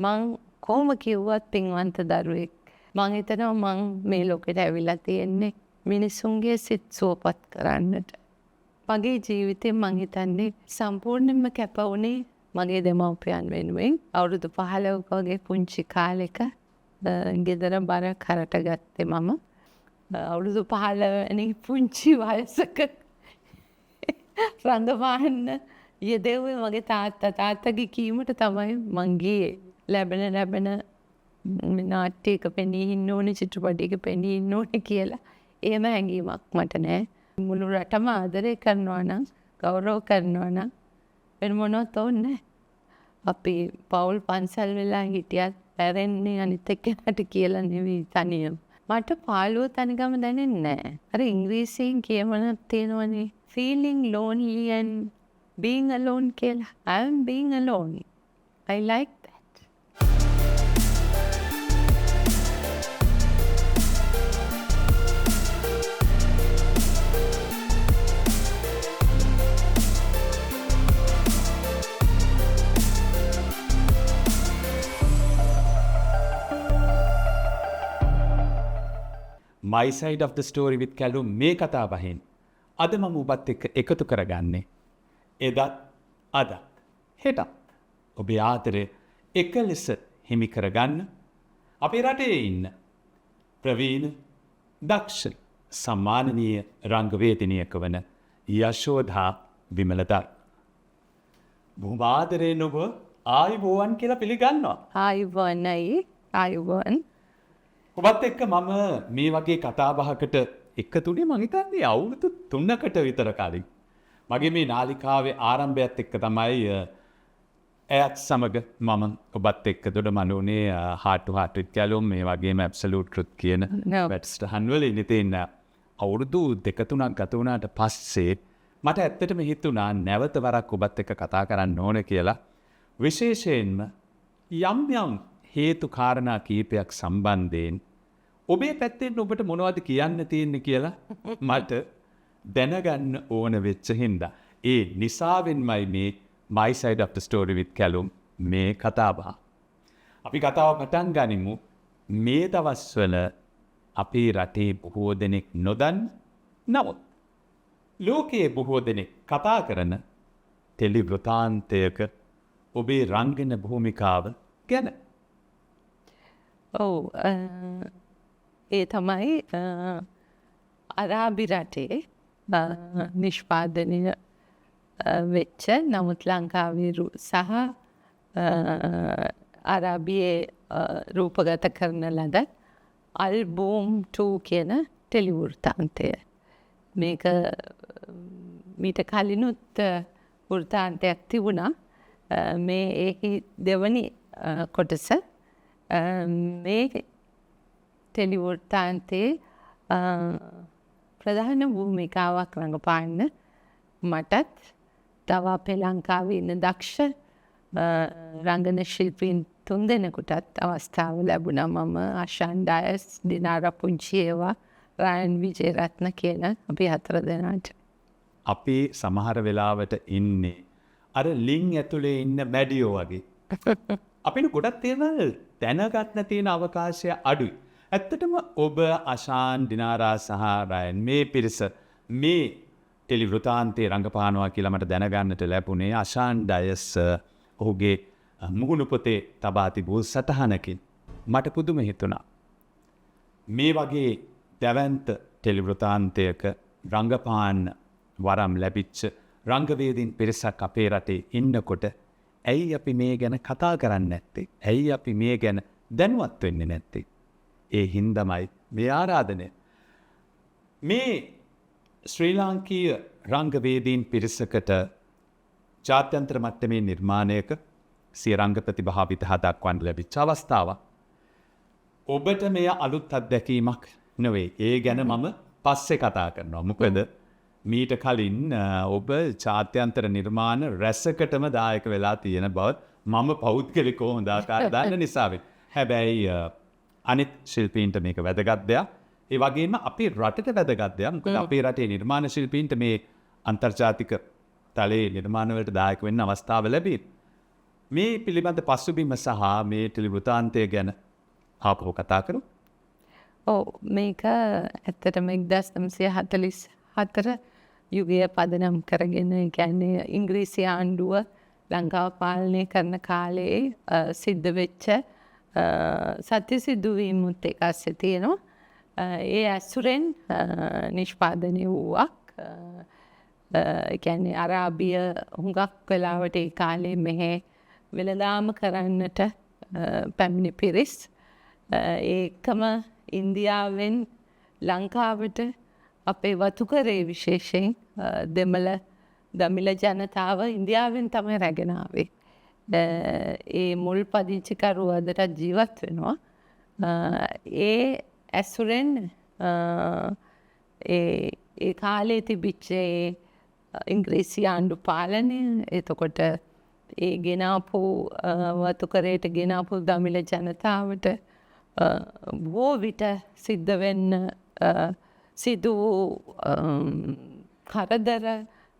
මං කොහොම කිව්වත් පින්වන්ත දරුවෙක්. මං හිතනවා මං මේ ලෝකෙට ඇවිල්ලා තියෙන්නේ මිනිසුන්ගේ සිත් සුවපත් කරන්නට. මගේ ජීවිතේ මං හිතන්නේ සම්පූර්ණයෙන්ම කැප වුණේ මගේ දෙමව්පියන් වෙනුවෙන්. අවුරුදු 15ක වගේ පුංචි කාලෙක ගෙදර බර කරට ගත්තේ මම. අවුරුදු 15 වැනි පුංචි වයසක රඟපාන්න යෙදෙව්වේ මගේ තාත්තගේ කීමට තමයි මං ගියේ. ලැබෙන නාට්‍යයක පෙනී ඉන්න ඕනේ, චිත්‍රපටයක පෙනී ඉන්න ඕනේ කියලා එහෙම හැඟීමක් මට නෑ. මුළු රටම ආදරය කරනවා නම්, ගෞරව කරනවා නම් වෙන මොනවත් ඕනේ නෑ. අපි පවුල් පන්සල් වෙලා හිටියත් පැරෙන්නේ අනිත් එක්කෙනාට කියලා නෙවෙයි තනියම. මට පාළුව තනිකම දැනෙන්නේ නෑ. අර ඉංග්‍රීසියෙන් කියමනක් තියෙනවනේ, feeling lonely and being alone කියලා. I am being alone. I like that. My side of the story with Kalum මේ කතාබහෙන් අද මම ඔබත් එක්ක එකතු කරගන්නේ එදත් අදත් හෙටත් ඔබේ ආදරය එක ලෙස හිමි කරගන්න අපේ රටේ ඉන්න ප්‍රවීණ දක්ෂ සම්මානනීය රංගවේදිනියක වන යශෝධා විමලදත්. බොහොම ආදරයෙන් ඔබ ආයුබෝවන් කියලා පිළිගන්නවා. ආයුබෝවන්. ඔබත් එක්ක මම මේ වගේ කතාබහකට එකතුනේ මං හිතන්නේ අවුරුදු 3කට විතර කලින්. මගේ මේ නාලිකාවේ ආරම්භයත් එක්ක තමයි ඇයත් සමග මම ඔබත් එක්ක දොඩමළුනේ heart to heart with Kalum මේ වගේම absolute truth කියන වැඩසටහන් වල ඉතින් අවුරුදු 2-3ක් ගත වුණාට පස්සේ මට ඇත්තටම හිතුණා නැවත වරක් ඔබත් එක්ක කතා කරන්න ඕන කියලා. විශේෂයෙන්ම යම් හේතු කාරණා කීපයක් සම්බන්ධයෙන් ඔබේ පැත්තෙන් ඔබට මොනවද කියන්න තියෙන්නේ කියලා මට දැනගන්න ඕන වෙච්ච හින්දා ඒ නිසාවෙන්මයි මේ My Side of the Story with Kalum මේ කතාබහ. අපි කතාව පටන් ගනිමු. මේ දවස්වල අපේ රටේ බොහෝ දෙනෙක් නොදන්න නමුත් ලෝකයේ බොහෝ දෙනෙක් කතා කරන ටෙලි වෘතාන්තයක ඔබේ රංගන භූමිකාව ගැන. ඔව්, ඒ තමයි අරාබි රටේ නිෂ්පාදනය වෙච්ච නමුත් ලංකාවේ සහ අරාබියේ රූපගත කරන ලද අල්බෝම් 2 කියන ටෙලි වෘත්තාන්තය. මේක මීට කලිනුත් වෘත්තාන්තයක් තිබුණා. මේ ඒකේ දෙවනි කොටස. මේ ටෙලි වෘත්තාන්තයේ ප්‍රධාන භූමිකාවක් රඟපාන්න මටත් තව අපේ ලංකාවේ ඉන්න දක්ෂ රංගන ශිල්පීන් 3 දෙනෙකුටත් අවස්ථාව ලැබුණා. මම ආශාන් ඩයස්, දිනාරා පුංචියේවා, රයන් විජේරත්න කියන අපි 4 දෙනාට. අපි සමහර වෙලාවට ඉන්නේ අර ලිං ඇතුලේ ඉන්න මැඩියෝ වගේ. අපිට ගොඩක් දේවල් දැනගන්න තියෙන අවකාශය අඩුයි. ඇත්තටම ඔබ අශාන්, දිනාරා සහ රයන් මේ පිරිස මේ ටෙලි වෘතාන්තයේ රඟපානවා කියලා මට දැනගන්නට ලැබුණේ අශාන් ඩයස් ඔහුගේ මුහුණු පොතේ තබා තිබූ සටහනකින්. මට පුදුම හිතුණා. මේ වගේ දැවැන්ත ටෙලි වෘතාන්තයක රඟපාන්න වරම් ලැබිච්ච රංගවේදීන් පිරිසක් අපේ රටේ ඉන්නකොට ඇයි අපි මේ ගැන කතා කරන්නේ නැත්තේ? ඇයි අපි මේ ගැන දැනුවත් වෙන්නේ නැත්තේ? ඒ හින්දාමයි මේ ආරාධනය. මේ ශ්‍රී ලාංකීය රංගවේදීන් පිරිසකට ජාත්‍යන්තර මට්ටමේ නිර්මාණයක සිය රංග ප්‍රතිභාවිත දක්වන්න ලැබිච්ච අවස්ථාවක්. ඔබට මෙය අලුත් අත්දැකීමක් නෙවෙයි. ඒ ගැන මම පස්සේ කතා කරනවා. මොකද මීට කලින් ඔබ ජාත්‍යන්තර නිර්මාණ රැසකටම දායක වෙලා තියෙන බව මම පෞද්ගලිකව හොඳ ආකාරයට දන්න නිසාවෙන්. හැබැයි අනිත් ශිල්පීන්ට මේක වැදගත් දෙයක්. ඒ වගේම අපේ රටට වැදගත් දෙයක්. මොකද අපේ රටේ නිර්මාණ ශිල්පීන්ට මේ අන්තර්ජාතික තලයේ නිර්මාණ වලට දායක වෙන්න අවස්ථාව ලැබෙයි. මේ පිළිබඳ පසුබිම සහ මේ ටෙලිවෘතාන්තය ගැන ආපහු කතා කරමු. ඔව් මේක ඇත්තටම 1944 යුගය පදනම් කරගෙන ඒ කියන්නේ ඉංග්‍රීසි ආණ්ඩුව ලංකාව පාලනය කරන කාලේ සිද්ධ වෙච්ච සත්‍ය සිදුවීමුත් එක්ක ඇස්සේ තියෙනවා. ඒ ඇසුරෙන් නිෂ්පාදනය වූවක්. ඒ කියන්නේ අරාබිය හුඟක් වෙලාවට ඒ කාලේ මෙහෙ වෙළඳාම කරන්නට පැමිණි පිරිස් ඒකම ඉන්දියාවෙන් ලංකාවට අපේ වතුකරේ විශේෂයෙන් දෙමළ දමිළ ජනතාව ඉන්දියාවෙන් තමයි රැගෙන ආවේ. ඒ මුල් පදිංචිකරු අදටත් ජීවත් වෙනවා. ඒ ඇසුරෙන් ඒ කාලේ තිබිච්ච ඉංග්‍රීසි ආණ්ඩු පාලනය එතකොට ඒ ගෙනාපු වතුකරයට ගෙනාපු දමිළ ජනතාවට බොහෝ විට සිද්ධ වෙන්න සිදු කරදර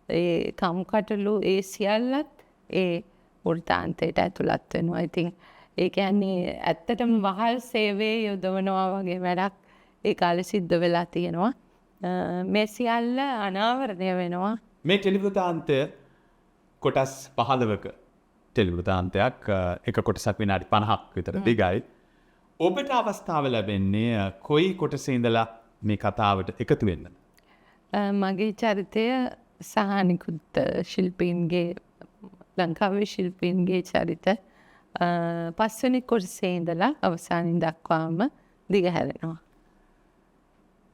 ඒ කම්කටොළු ඒ සියල්ලත් ඒ වෘත්තාන්තයට ඇතුළත් වෙනවා. ඉතින් ඒ කියන්නේ ඇත්තටම වහල් සේවයේ යොදවනවා වගේ වැඩක් ඒ කාලේ සිද්ධ වෙලා තියෙනවා. මේ සියල්ල අනාවරණය වෙනවා. මේ ටෙලිවෘතාන්තය කොටස් 15ක ටෙලිවෘතාන්තයක් එක කොටසක් විනාඩි 50ක් විතර දිගයි. ඔබට අවස්ථාව ලැබෙන්නේ කොයි කොටසේ ඉඳලා මේ කතාවට එකතු වෙන්න? මගේ චරිතය සහනිකුත් ශිල්පීන්ගේ ලංකාවේ ශිල්පීන්ගේ චරිත පස්වෙනි කොටසේ ඉඳලා අවසානින් දක්වාම දිගහැරෙනවා.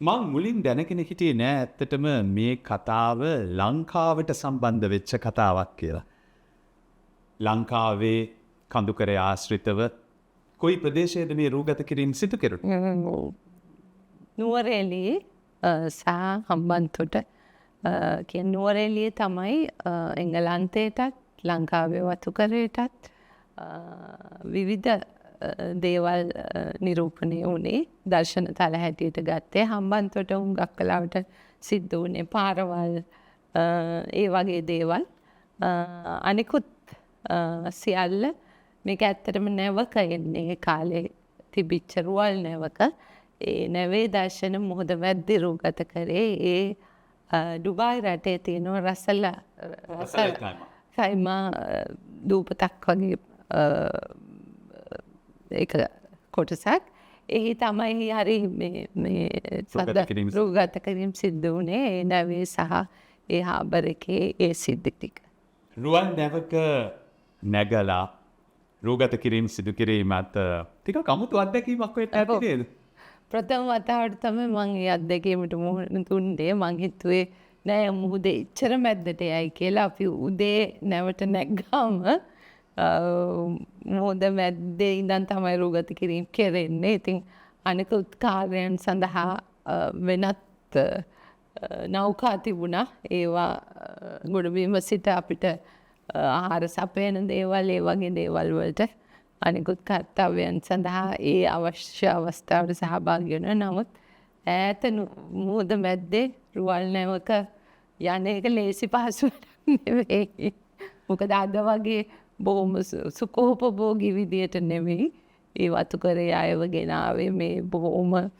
මං මුලින් දැනගෙන හිටියේ නෑ ඇත්තටම මේ කතාව ලංකාවට සම්බන්ධ වෙච්ච කතාවක් කියලා. ලංකාවේ කඳුකරේ ආශ්‍රිතව කොයි ප්‍රදේශයේද මේ රූගත කිරීම සිදු කෙරුණේ? නුවරඑළිය සහ හම්බන්තොට කියන නුවරඑළිය තමයි එංගලන්තයටත් ලංකාවේ වතුකරයටත් විවිධ දේවල් නිරූපණය වුණේ දර්ශන තල හැටියට ගත්තේ. හම්බන්තොට හුඟක් වෙලාවට සිද්ධ වුණේ පාරවල් ඒ වගේ දේවල්. අනිකුත් සියල්ල මේක ඇත්තටම නැවක එන්නේ කාලේ තිබිච්ච රුවල් නැවක. ඒ නැවේ දර්ශන මුහුද මැද්දේ රූගත කරේ ඒ ඩුබායි රටේ තියෙන රසල කයිමා දූපතක් වගේ ඒක කොටසක්. එහි තමයි හරි මේ රූගත කිරීම සිද්ධ වුණේ ඒ නැවේ සහ ඒ හාබර් එකේ ඒ සිද්ධි ටික. රුවන් නැවක නැගලා රූගත කිරීම සිදු කිරීමත් ටිකක් අමුතු අත්දැකීමක් වෙන්න ඇති නේද? ප්‍රථම වතාවට තමයි මම ඒ අත්දැකීමට මුහුණ දුන්නේ. මං හිතුවේ නෑ මුහුදේ ඉච්චර මැද්දට යයි කියලා. අපි උදේ නැවට නැග්ගාම මුහුද මැද්දේ ඉඳන් තමයි රූගත කිරීම කෙරෙන්නේ. ඉතින් අනිකුත් කාර්යයන් සඳහා වෙනත් නෞකා තිබුණා. ඒවා ගොඩබිම සිට අපිට ආහාර සපයන දේවල් ඒ වගේ දේවල් වලට අනිකුත් කර්තව්‍යයන් සඳහා ඒ අවශ්‍ය අවස්ථාවට සහභාගී වෙනවා. නමුත් ඈත මුහුද මැද්දේ රුවල් නැවක යන එක ලේසි පහසු නෙවෙයි. මොකද අද වගේ බොහොම සුඛෝපභෝගී විදියට නෙවෙයි ඒ වතුකරේ අයව ගෙනාවේ. මේ බොහොම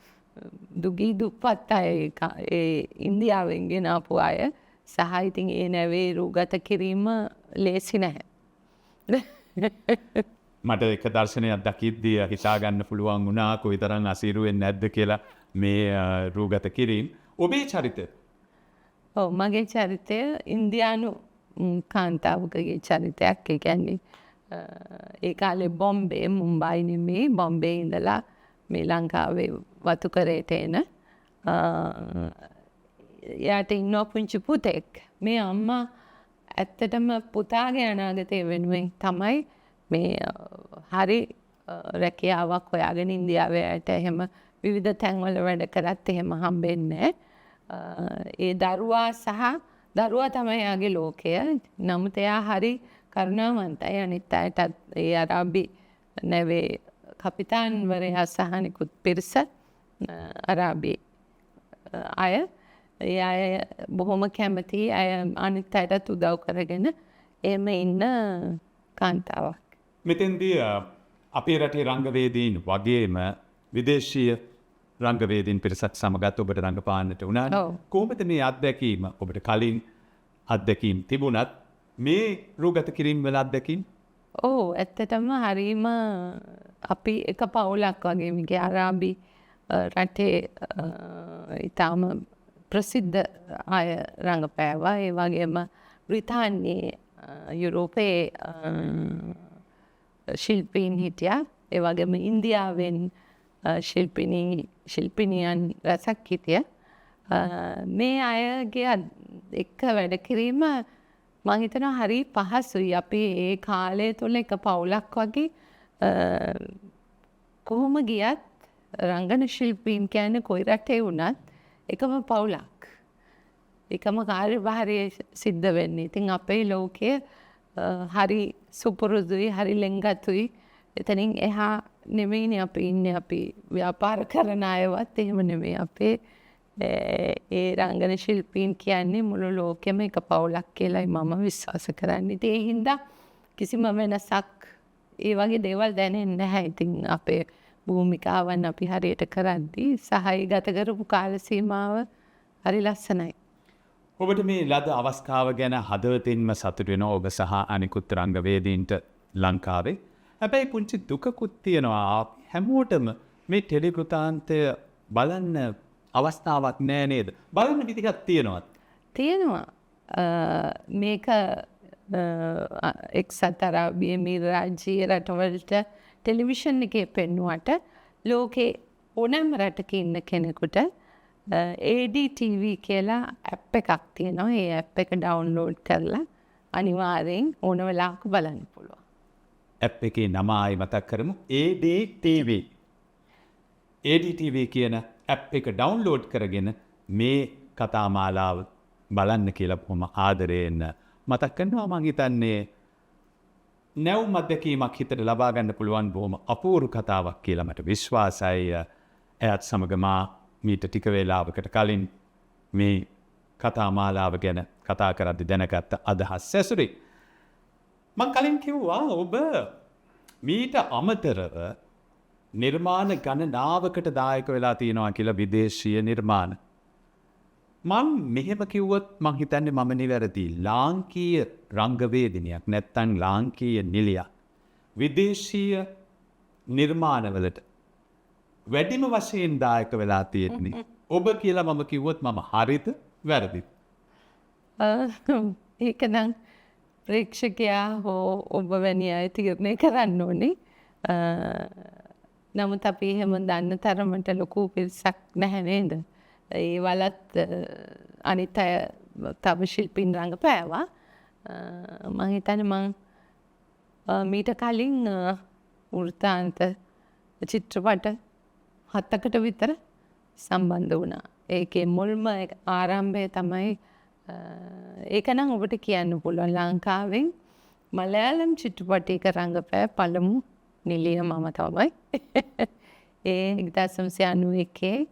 දුගී දුප්පත් අය ඒ ඉන්දියාවෙන් ගෙනාපු අය සහ ඉතින් ඒ නැවේ රූගත කිරීම ලේසි නැහැ. මට එක දර්ශනයක් දකිද්දී හිතාගන්න පුළුවන් වුණා කොයිතරම් අසීරු වෙන්නේ නැද්ද කියලා මේ රූගත කිරීම. ඔබේ චරිතය? ඔව් මගේ චරිතය ඉන්දියානු කාන්තාවකගේ චරිතයක්. ඒ කියන්නේ ඒ කාලේ බොම්බේ මුම්බයි නෙමෙයි බොම්බේ ඉඳලා මේ ලංකාවේ වතුකරේට එන එයාට ඉන්නවා පුංචි පුතෙක්. මේ අම්මා ඇත්තටම පුතාගේ අනාගතය වෙනුවෙන් තමයි මේ හරි රැකියාවක් හොයාගෙන ඉන්දියාවේ අයට එහෙම විවිධ තැන්වල වැඩ කරත් එහෙම හම්බෙන්නේ ඒ දරුවා සහ දරුවා තමයි එයාගේ ලෝකය. නමුත් එයා හරි කරුණාවන්තයි. අනිත් අයටත් ඒ අරාබි නැවේ කපිතාන්වරයා සහ නිකුත් පිරිස අරාබි අය ඒ අය බොහොම කැමති අය අනිත් අයටත් උදව් කරගෙන එහෙම ඉන්න කාන්තාවක්. මෙතෙන්දී අපේ රටේ රංගවේදීන් වගේම විදේශීය රංගවේදීන් පිරිසක් සමගත් ඔබට රංගපාන්නට වුණා. ඔව්. කොහොමද මේ අත්දැකීම ඔබට කලින් අත්දැකීම් තිබුණත් මේ රූගත කිරීම වල අත්දැකීම්? ඕ ඇත්තටම හරීම අපි එක පවුලක් වගේ මිගේ අරාබි රටේ ඉතාම ප්‍රසිද්ධ අය රඟපෑවා. ඒ වගේම බ්‍රිතාන්‍යයේ යුරෝපයේ ශිල්පීන් හිටියා. ඒ වගේම ඉන්දියාවෙන් ශිල්පිනියන් රැසක් හිටිය. මේ අයගේ එක්ක වැඩ කිරීම මං හිතනවා හරි පහසුයි. අපි ඒ කාලය තුළ එක පවුලක් වගේ කොහොම ගියත් රංගන ශිල්පීන් කියන්නේ කොයි රටේ වුණත් එකම පවුලක්. එකම කාර්යභාරය සිද්ධ වෙන්නේ. ඉතින් අපේ ලෝකය හරි සුපුරුදුයි, හරි ලෙන්ගතුයි. එතනින් එහා නෙමෙයිනේ අපි ඉන්නේ. අපි ව්‍යාපාර කරන අයවත් එහෙම නෙමෙයි. අපේ ඒ රංගන ශිල්පීන් කියන්නේ මුළු ලෝකෙම එක පවුලක් කියලායි මම විශ්වාස කරන්නේ. ඉතින් ඒ හින්දා කිසිම වෙනසක් ඒ වගේ දේවල් දැනෙන්නේ නැහැ. ඉතින් අපේ භූමිකාවන් අපි හරියට කරද්දී සහය ගත කරපු කාල සීමාව හරි ලස්සනයි. ඔබට මේ ලද අවස්ථාව ගැන හදවතින්ම සතුටු වෙනවා ඔබ සහ අනිකුත් රංගවේදීන්ට ලංකාවේ. හැබැයි පුංචි දුකකුත් තියෙනවා. හැමෝටම මේ ටෙලිවෘතාන්තය බලන්න අවස්ථාවක් නෑ නේද? බලන්න විදිහක් තියෙනවත්. තියෙනවා. මේක එක්සත් අරාබිය මිරාජ්‍යීය රටවලට ටෙලිවිෂන් එකේ පෙන්වුවට ලෝකේ ඕනෑම රටක ඉන්න කෙනෙකුට ADTV කියලා ඇප් එකක් තියෙනවා. ඒ ඇප් එක ඩවුන්ලෝඩ් කරලා අනිවාර්යෙන් ඕන වෙලාවක බලන්න පුළුවන්. ඇප් එකේ නම ආයි මතක් කරමු. ADTV. ADTV කියන ඇප් එක ඩවුන්ලෝඩ් කරගෙන මේ කතා මාලාව බලන්න කියලා බොහොම ආදරයෙන් මතක් කරනවා. මං හිතන්නේ නැවුම් අත්දැකීමක් හිතට ලබා ගන්න පුළුවන් බොහොම අපූර්ව කතාවක් කියලා මට විශ්වාසයි. එයත් සමග මා මීට ටික වේලාවකට කලින් මේ කතා මාලාව ගැන කතා කරද්දී දැනගත්ත අදහස් ඇසුරේ මං කලින් කිව්වා ඔබ මීට අමතරව නිර්මාණ ගණනාවකට දායක වෙලා තියෙනවා කියලා විදේශීය නිර්මාණ. මං මෙහෙම කිව්වොත් මං හිතන්නේ මම නිවැරදි. ලාංකීය රංගවේදිනියක් නැත්තම් ලාංකීය නිලියක් විදේශීය නිර්මාණවලට වැඩිම වශයෙන් දායක වෙලා තියෙන්නේ ඔබ කියලා මම කිව්වොත් මම හරිද වැරදිද? ඒක නම් ප්‍රේක්ෂකයා හෝ ඔබ වැනි අය තීරණය කරන්න ඕනේ. නමුත් අපි එහෙම දන්න තරමට ලොකු පිරිසක් නැහැ නේද? ඒ වලත් අනිත් අය තව ශිල්පීන් රඟපෑවා. මම හිතන්නේ මං මීට කලින් වෘත්තාන්ත චිත්‍රපට 7කට විතර සම්බන්ධ වුණා. ඒකේ මුල්ම ආරම්භය තමයි ඒක නම් ඔබට කියන්න පුළුවන් ලංකාවෙන් මලයාලම් චිත්‍රපටයක රඟපෑ පළමු නිලිය මම තමයි. ඒ 1991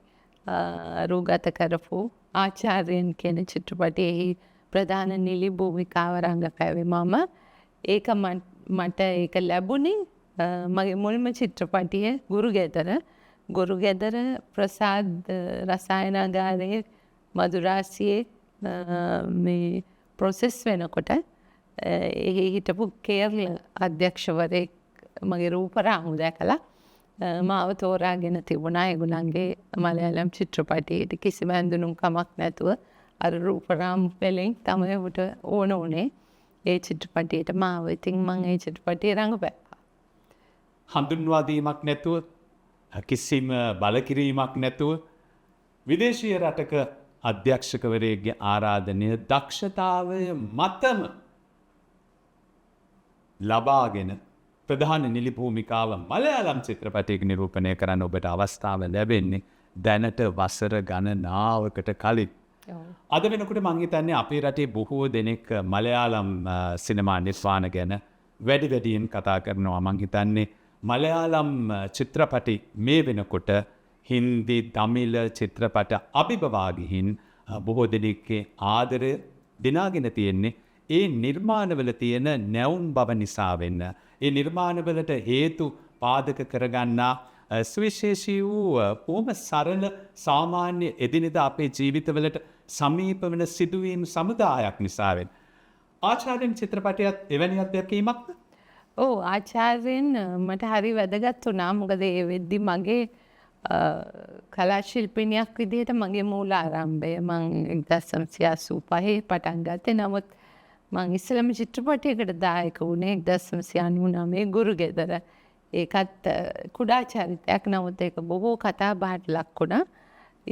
රූගත කරපු ආචාර්යන් කියන චිත්‍රපටයේ ප්‍රධාන නිලි භූමිකාව රඟපෑවේ මම. ඒක මට ඒක ලැබුණේ මගේ මුල්ම චිත්‍රපටිය ගුරුගෙදර ප්‍රසාද් රසායනාගාරයේ මදුරාසියේ මේ ප්‍රොසෙස් වෙනකොට එහි හිටපු කේරළ අධ්‍යක්ෂවරයෙක් මගේ රූපරාමු දැකලා මාව තෝරාගෙන තිබුණා. ඒගොල්ලන්ගේ මලයාලම් චිත්‍රපටයේට කිසිම ඇඳුනුම්කමක් නැතුව අර රූපරාමු වලින් තමයි උට ඕන උනේ ඒ චිත්‍රපටයට මාව. ඉතින් මම ඒ චිත්‍රපටයේ රඟපෑවා. හඳුන්වා දීමක් නැතුව කිසිම බලකිරීමක් නැතුව විදේශීය රටක අධ්‍යක්ෂකවරයෙක්ගේ ආරාධනය දක්ෂතාවය මතම ලබාගෙන ප්‍රධාන නිලි භූමිකාව මලයාලම් චිත්‍රපටයක නිරූපණය කරන්න ඔබට අවස්ථාව ලැබෙන්නේ දැනට වසර ගණනාවකට කලින්. අද වෙනකොට මං හිතන්නේ අපේ රටේ බොහෝ දෙනෙක් මලයාලම් සිනමා නිර්මාණ ගැන වැඩියෙන් කතා කරනවා. මං හිතන්නේ මලයාලම් චිත්‍රපටි මේ වෙනකොට හින්දි දමිළ චිත්‍රපට අභිබවා ගිහින් බොහෝ දෙනෙක්ගේ ආදරය දිනාගෙන තියෙන්නේ ඒ නිර්මාණවල තියෙන නැවුම් බව නිසා වෙන්න. ඒ නිර්මාණවලට හේතු පාදක කරගන්නා සුවිශේෂී වූ බොහොම සරල සාමාන්‍ය එදිනෙදා අපේ ජීවිතවලට සමීප වෙන සිදුවීම් සමුදායක් නිසා වෙන්න. ආචාර්යන් චිත්‍රපටයත් එවැනි අත්දැකීමක්ද? ඔව් ආචාර්යෙන් මට හරි වැදගත් වුණා. මොකද ඒ වෙද්දි මගේ කලා ශිල්පිනියක් විදිහට මගේ මූල ආරම්භය මං 1985 පටන් ගත්තේ. නමුත් මං ඉස්සෙල්ලම චිත්‍රපටයකට දායක වුණේ 1999 ගුරුගෙදර. ඒකත් කුඩා චරිතයක්. නමුත් ඒක බොහෝ කතා බහට ලක් වුණා.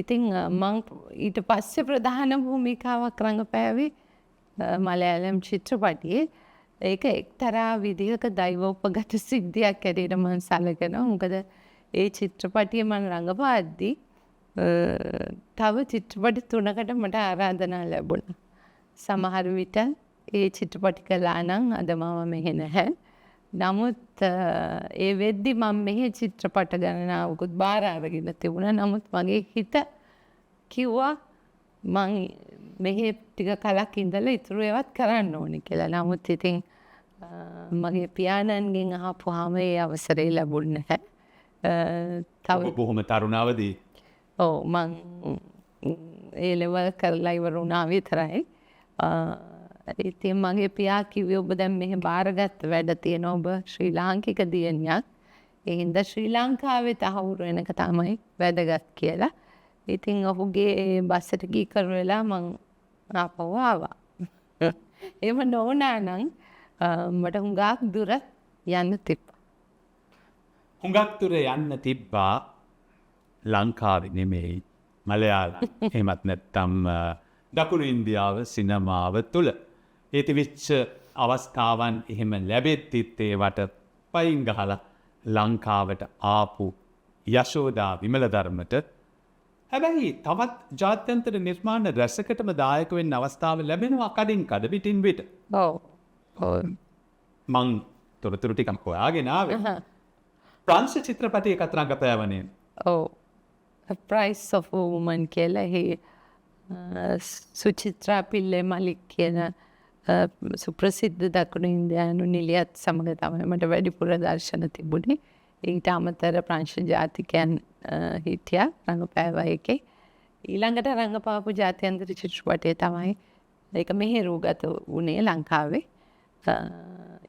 ඉතින් මං ඊට පස්සේ ප්‍රධාන භූමිකාවක් රඟපෑවේ මලයාලම් චිත්‍රපටියේ. ඒක එක්තරා විදිහක දෛවෝපගත සිද්ධියක් ඇරෙට මං සලකනවා. මොකද ඒ චිත්‍රපටිය මං රඟපාද්දී තව චිත්‍රපටි 3කට මට ආරාධනා ලැබුණා. සමහර විට ඒ චිත්‍රපටි කළා නම් අද මම මෙහෙ නැහැ. නමුත් ඒ වෙද්දි මම මෙහෙ චිත්‍රපට ගණනාවකුත් බාර අරගෙන තිබුණා. නමුත් මගේ හිත කිව්වා මං මෙහෙ ටික කලක් ඉඳලා ඉතුරු ඒවත් කරන්න ඕනේ කියලා. නමුත් ඉතින් මගේ පියාණන්ගෙන් අහපුවාම ඒ අවසරය ලැබුණේ නැහැ. තව බොහොම තරුණාවදී. ඔව් මං ඒ ලෙවල් කරලා ඉවර වුණා විතරයි. ඉතින් මගේ පියා කිව්වේ ඔබ දැන් මෙහෙ බාරගත්ත වැඩ තියෙනවා. ඔබ ශ්‍රී ලාංකික දියණියක්. ඒ හින්දා ශ්‍රී ලංකාවේ තහවුරු වෙනක තමයි වැදගත් කියලා. ඉතින් ඔහුගේ බස්සට ගී කර වෙලා මං ආපහු ආවා. එහෙම නොවුනා නම් මට හුඟක් දුර යන්න තිබ්බා. හුඟක් දුර යන්න තිබ්බා ලංකාවේ නෙමෙයි මලයාලම්. එහෙමත් නැත්නම් දකුණු ඉන්දියාව සිනමාව තුළ. ඒ තිබිච්ච අවස්ථාවන් එහෙම ලැබෙද්දිත් ඒවට පයින් ගහලා ලංකාවට ආපු යශෝදා විමලධර්මට හැබැයි තවත් ජාත්‍යන්තර නිර්මාණ රැසකටම දායක වෙන්න අවස්ථාව ලැබෙනවා කඩින් කඩ පිටින් පිට. ඔව්. මං තොරතුරු ටිකක් හොයාගෙන ආවේ. ප්‍රංශ චිත්‍රපටයකට රඟපෑවනේ. ඔව්. A Price of a Woman කියලා එහි සුචිත්‍රා පිල්ලේ මලික් කියන සුප්‍රසිද්ධ දකුණු ඉන්දියානු නිලියත් සමග තමයි මට වැඩිපුර දර්ශන තිබුණේ. ඊට අමතර ප්‍රංශ ජාතිකයන් හිටියා රඟපෑවා එකේ. ඊළඟට රඟපාපු ජාත්‍යන්තර චිත්‍රපටය තමයි ඒක මෙහෙරුගත වුණේ ලංකාවේ.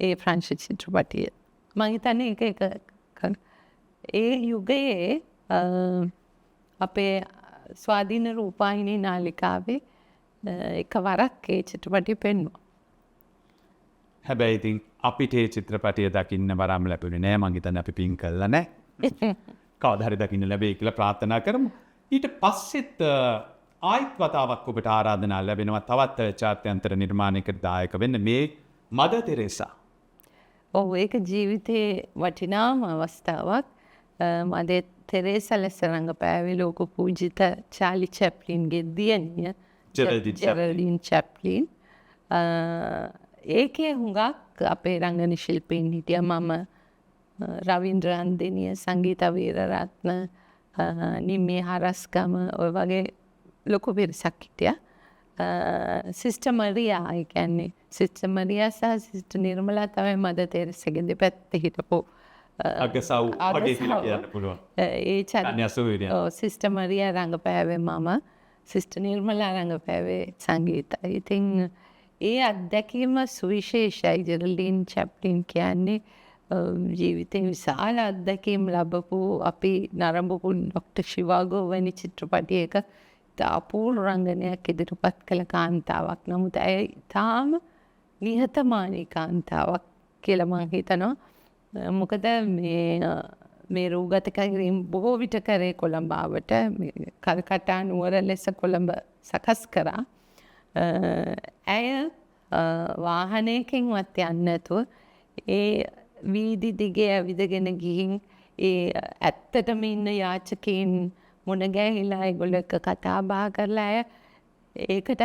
ඒ ප්‍රංශ චිත්‍රපටිය. මං හිතන්නේ ඒක ඒ යුගයේ අපේ ස්වාධීන රූපවාහිනී නාලිකාවේ එකවරක් ඒ චිත්‍රපටිය පෙන්වුවා. හැබැයි ඉතින් අපිට ඒ චිත්‍රපටිය දකින්න වරම් ලැබුණේ නෑ. මං හිතන්නේ අපි පින් කළා නෑ. කවදා හරි දකින්න ලැබෙයි කියලා ප්‍රාර්ථනා කරමු. ඊට පස්සෙත් ආයිත් වතාවක් ඔබට ආරාධනා ලැබෙනවා තවත් ජාත්‍යන්තර නිර්මාණයකට දායක වෙන්න මේ මදර් තෙරේසා. ඔව් ඒක ජීවිතේ වටිනාම අවස්ථාවක්. මදර් තෙරේසා ලෙස රඟපෑවේ ලෝක පූජිත චාලි චැප්ලින්ගේ දියණිය ජෙරල්ඩින් චැප්ලින්. ඒකේ හුඟක් අපේ රංගන ශිල්පීන් හිටියා. මම රවින්ද්‍ර අන්දෙනිය, සංගීත වීරරත්න, නිම්මේ හරස්කම ඔය වගේ ලොකු පිරිසක් හිටියා. සිස්ටර් මරියා, ඒ කියන්නේ සිස්ටර් මරියා සහ සිස්ටර් නිර්මලා තමයි මදර් තෙරේසාගේ දෙපැත්තේ හිටපු අගසව් වගේ කියලා කියන්න පුළුවන්. ඒ සිස්ටර් මරියා රංගපෑවේ මම, සිස්ටර් නිර්මලා රංගපෑවේ සංගීතයි. ඉතින් ඒ අත්දැකීම සුවිශේෂයි. ජෙරල්ඩින් චැප්ලින් කියන්නේ ජීවිතේ විශාල අත්දැකීම් ලැබපු අපි නරඹපු ඩොක්ටර් ශිවාගෝ වැනි චිත්‍රපටයක අපූර්ව රංගනයක් ඉදිරිපත් කළ කාන්තාවක්. නමුත් ඇය ඉතාම නිහතමානී කාන්තාවක් කියලා මං හිතනවා. මොකද මේ රූගත කිරීම බොහෝ විට කරේ කොළඹාවට කල්කටා නුවර ලෙස කොළඹ සකස් කරා. ඇය වාහනයකින්වත් යන්නේ නැතුව ඒ වීදි දිගේ ඇවිදගෙන ගිහින් ඒ ඇත්තටම ඉන්න යාචකයන් මුණ ගැහිලා ඒගොල්ලෝ එක්ක කතා බහ කරලා අය ඒකට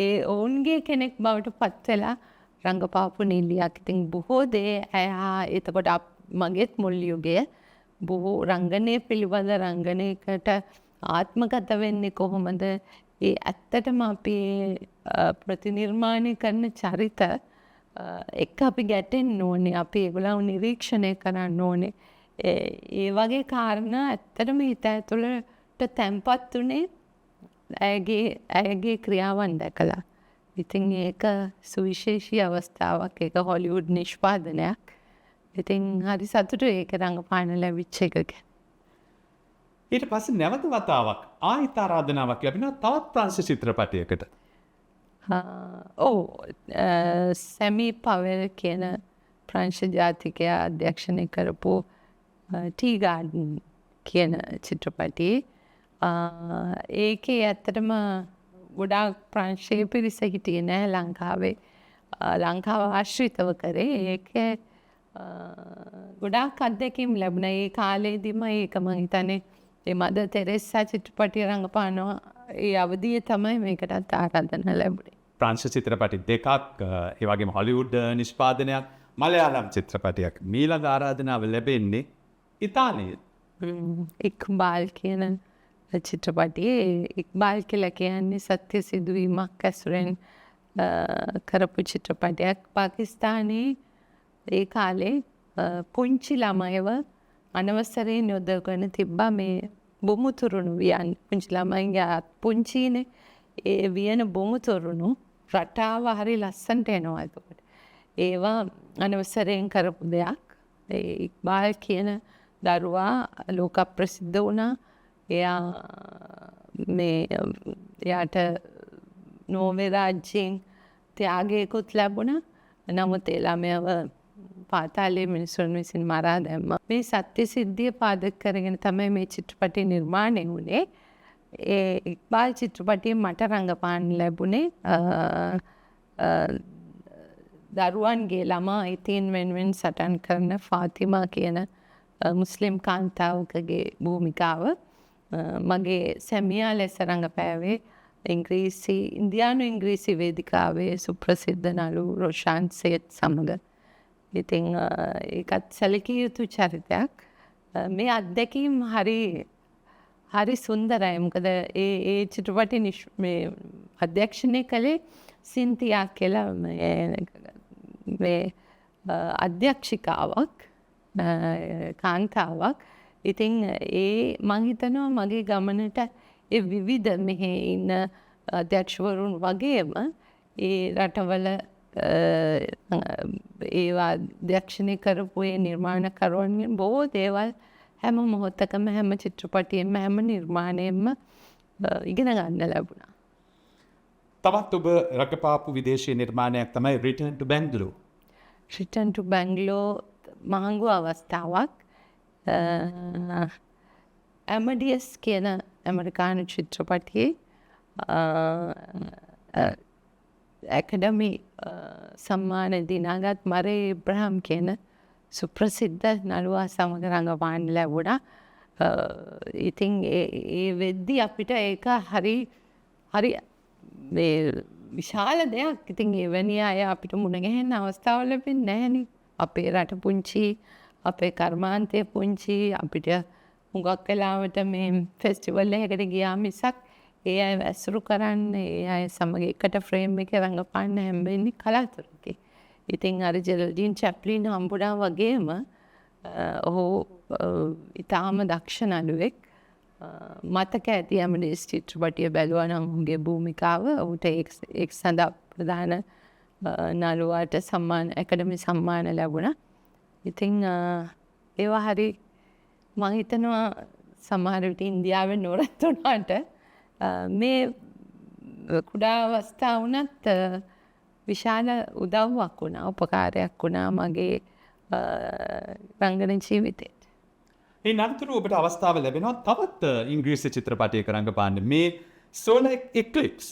ඒ ඔවුන්ගේ කෙනෙක් බවට පත් වෙලා රංගපාපු නිලියක්. ඉතින් බොහෝ දේ ඇය එතකොට මගේත් මුල් යුගයේ බොහෝ රංගනය පිළිබඳ රංගනයකට ආත්මගත වෙන්නේ කොහොමද? ඒ ඇත්තටම අපි ප්‍රතිනිර්මාණය කරන චරිත එක්ක අපි ගැටෙන්න ඕනේ. අපි ඒගොල්ලන්ව නිරීක්ෂණය කරන්න ඕනේ. ඒ වගේ කාරණා ඇත්තටම හිත ඇතුළට තැම්පත් උනේ ඇයගේ ක්‍රියාවන් දැකලා. ඉතින් ඒක සුවිශේෂී අවස්ථාවක්. ඒක හොලිවුඩ් නිෂ්පාදනයක්. ඉතින් හරි සතුටුයි ඒක රඟපාන්න ලැබිච්ච එක ගැන. ඊට පස්සේ නැවත වතාවක් ආයෙත් ආරාධනාවක් ලැබෙනවා තවත් ප්‍රංශ චිත්‍රපටයකට. සැමී පවෙල් කියන ප්‍රංශ ජාතිකයා අධ්‍යක්ෂණය කරපු ටී ගාඩන් කියන චිත්‍රපටයේ ඒකේ ඇත්තටම ගොඩාක් ප්‍රංශයේ පිරිස හිටියේ නෑ ලංකාවේ. ලංකාව ආශ්‍රිතව කරේ. ඒකේ ගොඩාක් අත්දැකීම් ලැබුණා. ඒ කාලේදීම ඒක මම හිතන්නේ ඒ මද තෙරෙස්සා චිත්‍රපටිය රඟපානවා ඒ අවධියේ තමයි මේකටත් ආරාධනා ලැබුණේ. ප්‍රංශ චිත්‍රපටි දෙකක් ඒ වගේම හොලිවුඩ් නිෂ්පාදනයක් මලයාලම් චිත්‍රපටයක් මීළඟ ආරාධනාව ලැබෙන්නේ ඉතාලියේ. ඉක්බාල් කියන චිත්‍රපටියේ ඉක්බාල් කියලා කියන්නේ සත්‍ය සිදුවීමක් ඇසුරෙන් කරපු චිත්‍රපටයක්. පාකිස්තානයේ ඒ කාලේ පුංචි ළමයව අනවසරයෙන් යොදවගෙන තිබ්බා මේ බොමුතුරුණු වියන්. පුංචි ළමයින්ගේ පුංචිනේ ඒ වියන බොමුතුරුණු රටාව හරි ලස්සනට එනවා එතකොට. ඒවා අනවසරයෙන් කරපු දෙයක්. ඒ ඉක්බාල් කියන දරුවා ලෝක ප්‍රසිද්ධ වුණා. එයාට නෝර්වේ රාජ්‍යයෙන් ත්‍යාගයකුත් ලැබුණා. නමුත් ඒ ළමයව පාතාලයේ මිනිසුන් විසින් මරා දැම්මා. මේ සත්‍ය සිද්ධිය පාදක කරගෙන තමයි මේ චිත්‍රපටය නිර්මාණය වුණේ. ඒ ඉක්බාල් චිත්‍රපටයේ මට රඟපාන්න ලැබුණේ දරුවන්ගේ ළමා අයිතීන් වෙනුවෙන් සටන් කරන ෆාතිමා කියන මුස්ලිම් කාන්තාවකගේ භූමිකාව. මගේ සැමියා ලෙස රඟපෑවේ ඉන්දියානු ඉංග්‍රීසි වේදිකාවේ සුප්‍රසිද්ධ නළු රොෂාන් සේත් සමඟ. ඉතින් ඒකත් සැලකිය යුතු චරිතයක්. මේ අත්දැකීම් හරි සුන්දරයි. මොකද ඒ චිත්‍රපටි අධ්‍යක්ෂණය කළේ සින්තියා කියලා මේ අධ්‍යක්ෂිකාවක් කාන්තාවක්. ඉතින් මං හිතනවා මගේ ගමනට ඒ විවිධ මෙහි ඉන්න අධ්‍යක්ෂවරුන් වගේම ඒ රටවල ඒවා අධ්‍යක්ෂණය කරපු ඒ නිර්මාණකරුවන්ගෙන් බොහෝ දේවල් හැම මොහොතකම හැම චිත්‍රපටියෙන්ම හැම නිර්මාණයෙන්ම ඉගෙන ගන්න ලැබුණා. තවත් ඔබ රඟපාපු විදේශීය නිර්මාණයක් තමයි Return to Bangalore. Return to Bangalore මහඟු අවස්ථාවක්. ඇමඩියස් කියන ඇමරිකානු චිත්‍රපටියේ ඇකඩමි සම්මාන දිනාගත් මරේ ඉබ්‍රහම් කියන සුප්‍රසිද්ධ නළුවා සමග රඟපාන්න ලැබුණා. ඉතින් ඒ වෙද්දි අපිට ඒක හරි විශාල දෙයක්. ඉතින් එවැනි අය අපිට මුණ ගැහෙන්න අවස්ථාව ලැබෙන්නේ නැහැනේ. අපේ රට පුංචි, අපේ කර්මාන්තය පුංචි. අපිට හුඟක් වෙලාවට මේ ෆෙස්ටිවල් එකකට ගියා මිසක් ඒ අය ඇසුරු කරන්න, ඒ අය සමග එකට ෆ්‍රේම් එකේ රඟපාන්න හම්බෙන්නේ කලාතුරකින්. ඉතින් අර ජෙරල්ඩින් චැප්ලින් හම්බුණා වගේම ඔහු ඉතාම දක්ෂ නළුවෙක්. මතක ඇති ඇමඩිස් චිත්‍රපටිය බැලුවා නම් ඔහුගේ භූමිකාව. ඔහුට එක් සඳහා ප්‍රධාන නළුවාට ඇකඩමි සම්මාන ලැබුණා. ඉතින් ඒවා හරි මං හිතනවා සමහර විට ඉන්දියාවෙන් නොරත් වුණාට මේ කුඩා අවස්ථා වුණත් විශාල උදව්වක් වුණා, උපකාරයක් වුණා මගේ රංගන ජීවිතේට. ඒ නතරතුරු ඔබට අවස්ථාව ලැබෙනවා තවත් ඉංග්‍රීසි චිත්‍රපටයක රඟපාන්න මේ Solar Eclipse.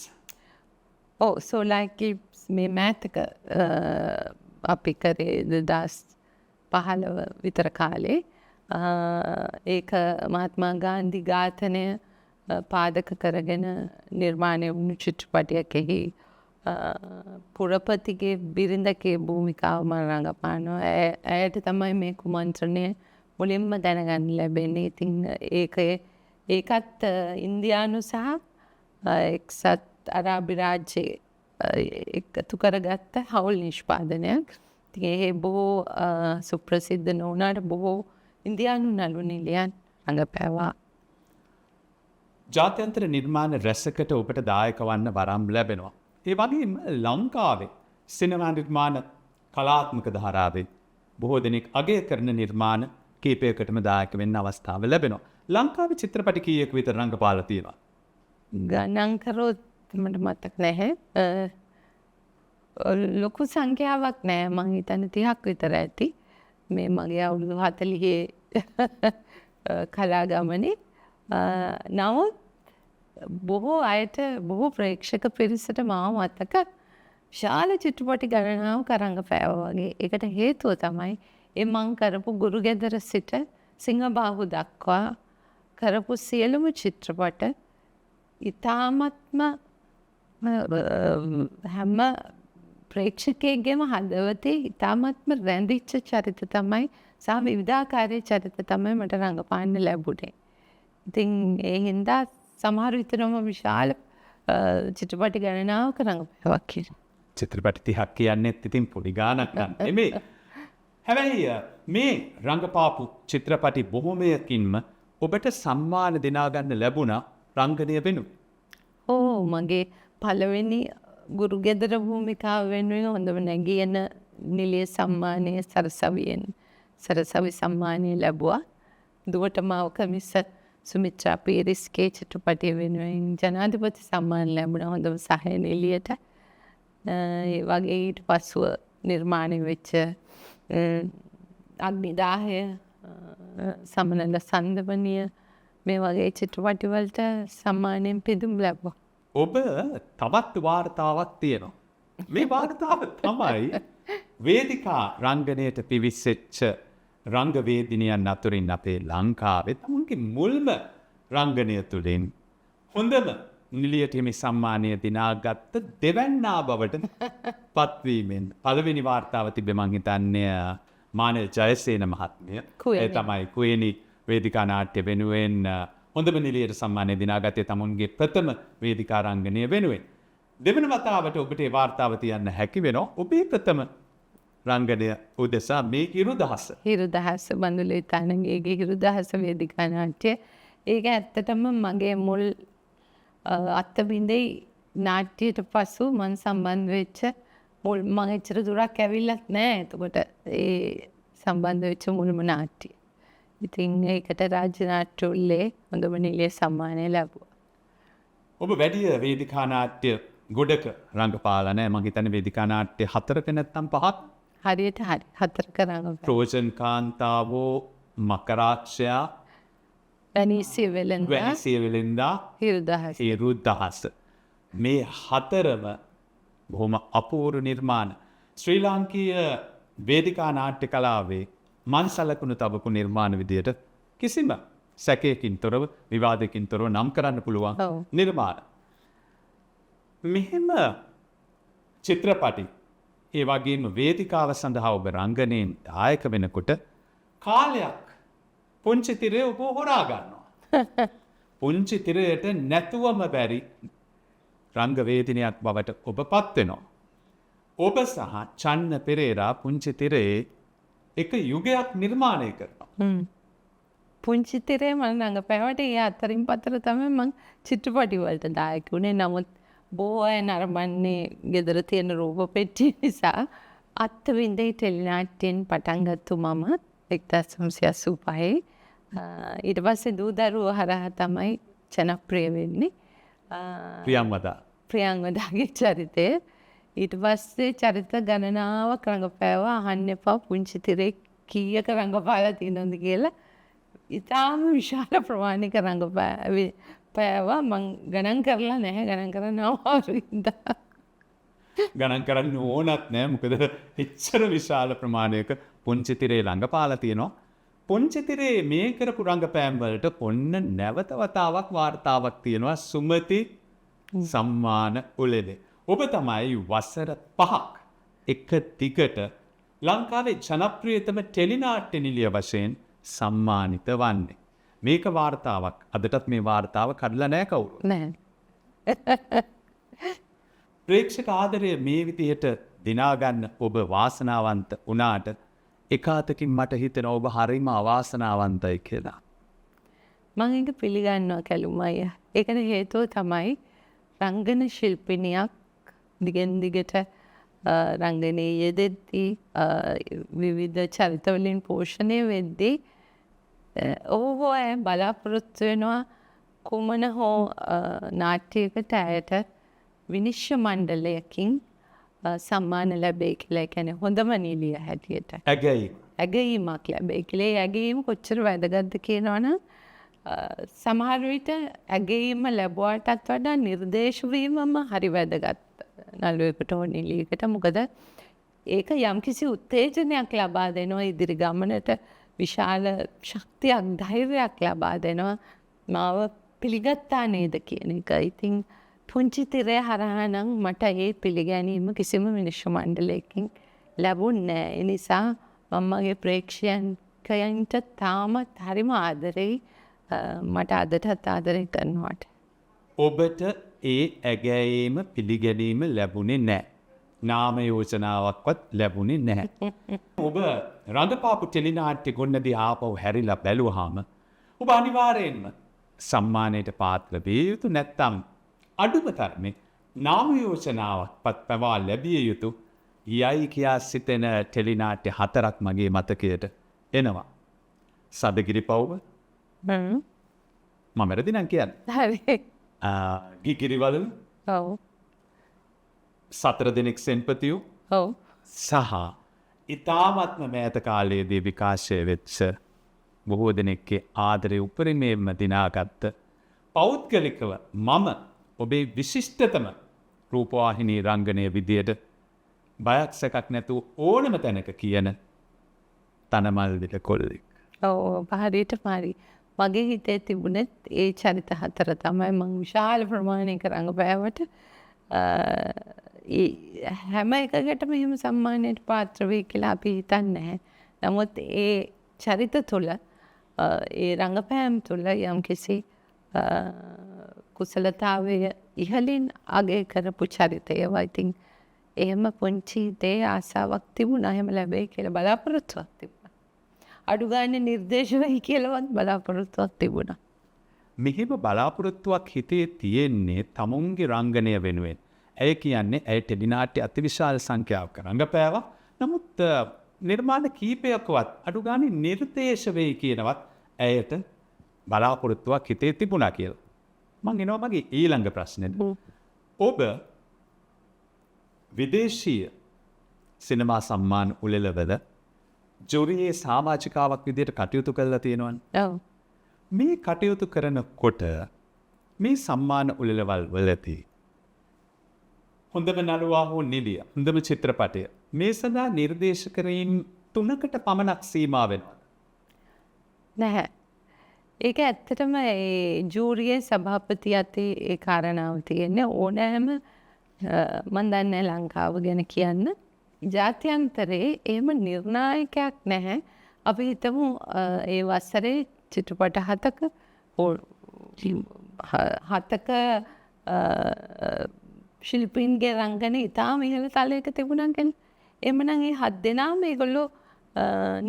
Solar Eclipse මේ මෑතක අපි කරේ 2015 විතර කාලේ. ඒක මහත්මා ගාන්ධි ඝාතනය පාදක කරගෙන නිර්මාණය වුණු චිත්‍රපටයකෙහි පුරපතිගේ බිරිඳකේ භූමිකාව මම රඟපානවා. ඇයට තමයි මේ කුමන්ත්‍රණය මුලින්ම දැනගන්න ලැබෙන්නේ. ඉතින් ඒකත් ඉන්දියානු සහ එක්සත් අරාබි රාජ්‍යයේ එකතු කරගත්ත හවුල් නිෂ්පාදනයක්. ඉතින් ඒ බොහෝ සුප්‍රසිද්ධ නොවුණාට බොහෝ ඉන්දියානු නළු නිළියන් රඟපෑවා. ජාත්‍යන්තර නිර්මාණ රැසකට ඔබට දායක වන්න වරම් ලැබෙනවා. ඒ වගේම ලංකාවේ සිනමා නිර්මාණ කලාත්මක ධාරාවේ බොහෝ දෙනෙක් අගය කරන නිර්මාණ කීපයකටම දායක වෙන්න අවස්ථාව ලැබෙනවා. ලංකාවේ චිත්‍රපට කීයක විතර රංගපාලා තියෙනවා? ගණන් කරොත් මට මතක නැහැ. ලොකු සංඛ්‍යාවක් නෑ. මං හිතන්නේ 30ක් විතර ඇති. මේ මගේ අවුරුදු 40 කලා ගමනේ. නමුත් බොහෝ අයට බොහෝ ප්‍රේක්ෂක පිරිසට මාව මතක විශාල චිත්‍රපටි ගණනාවක් රඟපෑවා වගේ. ඒකට හේතුව තමයි ඒ මං කරපු ගුරුගෙදර සිට සිංහබාහු දක්වා කරපු සියලුම චිත්‍රපට ඉතාමත්ම හැම ප්‍රේක්ෂකයෙක්ගේම හදවතේ ඉතාමත්ම රැඳිච්ච චරිත තමයි සහ විවිධාකාරයේ චරිත තමයි මට රඟපාන්න ලැබුණේ. ඉතින් ඒ හින්දා සමහර විතරම විශාල චිත්‍රපටි ගණනාවක රඟපෑවා කියලා. චිත්‍රපටි 30ක් කියන්නේත් ඉතින් පොඩි ගාණක් නෙමෙයි. හැබැයි මේ රංගපාපු චිත්‍රපටි බොහොමයකින්ම ඔබට සම්මාන දිනා ගන්න ලැබුණා රංගනය වෙනුවෙන්. මගේ පළවෙනි ගුරුගෙදර භූමිකාව වෙනුවෙන් හොඳම නැගියන නිලිය සම්මානය සරසවි සම්මානය ලැබුවා. දුවට මවක මිස සුමිත්‍රා පීරිස්ගේ චිත්‍රපටිය වෙනුවෙන් ජනාධිපති සම්මාන ලැබුණා හොඳම සහාය නිලියට. ඒ වගේ ඊට පසුව නිර්මාණය වෙච්ච අග්නිදාහය, සමනල සන්දවනිය මේ වගේ චිත්‍රපටිවලට සම්මානයෙන් පිදුම් ලැබුවා. ඔබ තවත් වාර්තාවක් තියෙනවා. මේ වාර්තාව තමයි වේදිකා රංගනයට පිවිසෙච්ච රංගවේදිනියන් අතුරින් අපේ ලංකාවේ තමුන්ගේ මුල්ම රංගනය තුළින් හොඳම නිලියට හිමි සම්මානය දිනාගත්ත දෙවැන්නා බවට පත්වීමෙන් පළවෙනි වාර්තාව තිබෙ මං හිතන්නේ මානෙල් ජයසේන මහත්මිය. ඒ තමයි කුවේණි වේදිකා නාට්‍ය වෙනුවෙන් හොඳම නිලියට සම්මානය දිනාගත්තේ තමුන්ගේ ප්‍රථම වේදිකා රංගනය වෙනුවෙන්. දෙවන වතාවට ඔබට ඒ වාර්තාව තියන්න හැකි වෙනවා ඔබේ ප්‍රථම රංගනය උදෙසා මේ හිරුදහස. හිරුදහස බඳුලේ තානගේගේ හිරුදහස වේදිකා නාට්‍ය. ඒක ඇත්තටම මගේ මුල් අත්තබින්දේ නාට්‍යයට පසු මං සම්බන්ධ වෙච්ච මුල් මං එච්චර දුරක් ඇවිල්ලත් නෑ. එතකොට ඒ සම්බන්ධ වෙච්ච මුල්ම නාට්‍ය. ඉතින් ඒකට රාජ්‍ය නාට්‍ය උල්ලේ හොඳම නිලිය සම්මානය ලැබුවා. ඔබ වැඩිය වේදිකා නාට්‍ය ගොඩක රංගපාලා නෑ. මං හිතන්නේ වේදිකා නාට්‍ය 4ක නැත්තම් 5ක්. හරියට හරි 4ක රංගපෑවා. ට්‍රෝජන් කාන්තාවෝ, මකරාක්ෂයා, වැනිසිය වෙලෙන්දා, හිරුදහස. මේ 4ම බොහොම අපූර්ව නිර්මාණ. ශ්‍රී ලාංකීය වේදිකා නාට්‍ය කලාවේ මන් සලකුණු තබපු නිර්මාණ විදියට කිසිම සැකයකින් තොරව විවාදකින් තොරව නම් කරන්න පුළුවන් නිර්මාණ. මෙහෙම චිත්‍රපටි ඒ වගේම වේදිකාව සඳහා ඔබ රංගනයෙන් දායක වෙනකොට කාලයක් පුංචි තිරය ඔබ හොරා ගන්නවා. පුංචි තිරයට නැතුවම බැරි රංගවේදිනියක් බවට ඔබ පත් වෙනවා. ඔබ සහ චන්න පෙරේරා පුංචි තිරයේ එක යුගයක් නිර්මාණය කරනවා. පුංචි තිරේ මම රඟපෑවට ඒ අතරින් පතර තමයි මං චිත්‍රපටි වලට දායක වුණේ. නමුත් බොහෝ අය නරඹන්නේ ගෙදර තියෙන රූප පෙට්ටිය නිසා අත්විඳේ ටෙලිනාට්‍යයෙන් පටන් ගත්තු මම 1985. ඊට පස්සේ දූ දරුවෝ හරහා තමයි ජනප්‍රිය වෙන්නේ. ප්‍රියංවදාගේ චරිතය. ඊට පස්සේ චරිත ගණනාවක් රඟපෑවා. අහන්න එපා පුංචි තිරේ කීයක රඟපාලා තියෙනවද කියලා. ඉතාම විශාල ප්‍රමාණික රඟපෑවා. මං ගණන් කරලා නැහැ. ගණන් කරන්න අමාරුයි. ගණන් කරන්න ඕනත් නෑ. මොකද එච්චර විශාල ප්‍රමාණයක පුංචි තිරේ රඟපාලා තියෙනවා. පුංචි තිරේ මේ කරපු රංගපෑම් වලට ඔන්න නැවත වතාවක් වාර්තාවක් තියෙනවා සුමති සම්මාන උළෙලේ. ඔබ තමයි වසර 5ක් එක දිගට ලංකාවේ ජනප්‍රියතම ටෙලිනාට්‍ය නිලිය වශයෙන් සම්මානිත වන්නේ. මේක වාර්තාවක්. අදටත් මේ වාර්තාව කඩලා නැහැ කවුරු. නැහැ. ප්‍රේක්ෂක ආදරය මේ විදිහට දිනාගන්න ඔබ වාසනාවන්ත වුණාට එකාතකින් මට හිතෙනවා ඔබ හරිම අවාසනාවන්තයි කියලා. මම ඒක පිළිගන්නවා කැලුම් අයියා. ඒකට හේතුව තමයි රංගන ශිල්පිනියක් දිගින් දිගට රංගනයේ යෙදෙද්දී විවිධ චරිතවලින් පෝෂණය වෙද්දී ඔහු බලාපොරොත්තු වෙනවා කුමන හෝ නාට්‍යයකට ඇයට විනිශ්චය මණ්ඩලයකින් සම්මාන ලැබෙයි කියලා. ඒ කියන්නේ හොඳම නිළිය හැටියට ඇගයීමක් ලැබෙයි කියලා. ඒ ඇගයීම කොච්චර වැදගත්ද කියනවනම් සමහර විට ඇගයීම ලැබුවාටත් වඩා නිර්දේශ වීමම හරි වැදගත් නළුවෙකුට හෝ නිළියකට. මොකද ඒක යම්කිසි උත්තේජනයක් ලබා දෙනවා ඉදිරි ගමනට, විශාල ශක්තියක් ධෛර්යයක් ලබා දෙනවා. මාව පිළිගත්තා නේද කියන එක. ඉතින් පුංචි තිරය හරහා නම් මට ඒ පිළිගැනීම කිසිම විනිශ්චය මණ්ඩලයකින් ලැබුණේ නැහැ. ඒ නිසා මම මගේ ප්‍රේක්ෂකයන්ට තාමත් හරිම ආදරෙයි. මට අදටත් ආදරය කරනවට. ඔබට ඒ ඇගෑයීම පිළිගැනීම ලැබුණේ නැහැ. නාම යෝජනාවක්වත් ලැබුණේ නැහැ. ඔබ රඟපාපු ටෙලිනාට්‍ය ගොන්නදී ආපහු හැරිලා බැලුවාම ඔබ අනිවාර්යෙන්ම සම්මානයට පාත්‍ර විය යුතු, නැත්නම් අඩුම තරමේ නාම යෝජනාවක්වත් පවා ලැබිය යුතු යයි කියා සිතෙන ටෙලිනාට්‍ය 4ක් මගේ මතකයට එනවා. සදගිරි පව්ව මම වැරදි නම් කියන්නේ. හරි. ගිගිරිවලු. ඔව්. 4 දෙනෙක් සෙන්පතියු. ඔව්. සහ ඉතාමත්ම මෑත කාලයේදී විකාශය වෙච්ච බොහෝ දෙනෙක්ගේ ආදරය උපරිමයෙන්ම දිනාගත්ත පෞද්ගලිකව මම ඔබේ විශිෂ්ටතම රූපවාහිනී රංගනය විදියට බයක් සැකක් නැතුව ඕනම තැනක කියන තනමල් විට කොල්ලෙක්. ඔව් හරියටම හරි. මගේ හිතේ තිබුණෙත් ඒ චරිත 4 තමයි මම විශාල ප්‍රමාණයක රඟපෑවට. හැම එකකටම එහෙම සම්මානයට පාත්‍ර වෙයි කියලා අපි හිතන්නේ නැහැ. නමුත් ඒ චරිත තුළ ඒ රඟපෑම් තුළ යම්කිසි කුසලතාවය ඉහළින් අගය කරපු චරිතයවා. ඉතින් එහෙම පුංචි දේ ආසාවක් තිබුණා එහෙම ලැබෙයි කියලා බලාපොරොත්තුවක් තිබුණා. අඩු ගානේ නිර්දේශ වෙයි කියලාවත් බලාපොරොත්තුවක් තිබුණා. මෙහෙම බලාපොරොත්තුවක් හිතේ තියෙන්නේ තමුන්ගේ රංගනය වෙනුවෙන්. ඇය කියන්නේ ඇය ටෙලිනාට්‍ය අතිවිශාල සංඛ්‍යාවක රඟපෑවා. නමුත් නිර්මාණ කීපයකවත් අඩු ගානේ නිර්දේශ වෙයි කියනවත් ඇයට බලාපොරොත්තුවක් හිතේ තිබුණා කියලා. මං එනවා මගේ ඊළඟ ප්‍රශ්නෙට. ඔබ විදේශීය සිනමා සම්මාන උළෙලවල ජුරියේ සමාජිකාවක් විදිහට කටයුතු කරලා තියෙනවනේ. ඔව්. මේ කටයුතු කරනකොට මේ සම්මාන උළෙලවල් වලදී හොඳම නළුවා හෝ නිළිය, හොඳම චිත්‍රපටය මේ සඳහා නිර්දේශ කිරීම 3කට පමණක් සීමා වෙනවා. නැහැ. ඒක ඇත්තටම ඒ ජූරියේ සභාපති අතේ ඒ කාරණාව තියෙන්නේ. ඕනෑම මම දන්නේ ලංකාව ගැන කියන්න ජාත්‍යන්තරේ එහෙම නිර්ණායකයක් නැහැ. අපි හිතමු ඒ වසරේ චිත්‍රපට 7ක ශිල්පීන්ගේ රංගනය ඉතාම ඉහළ තලයක තිබුණා කියලා. එhmenan ඒ 7 දෙනාම ඒගොල්ලෝ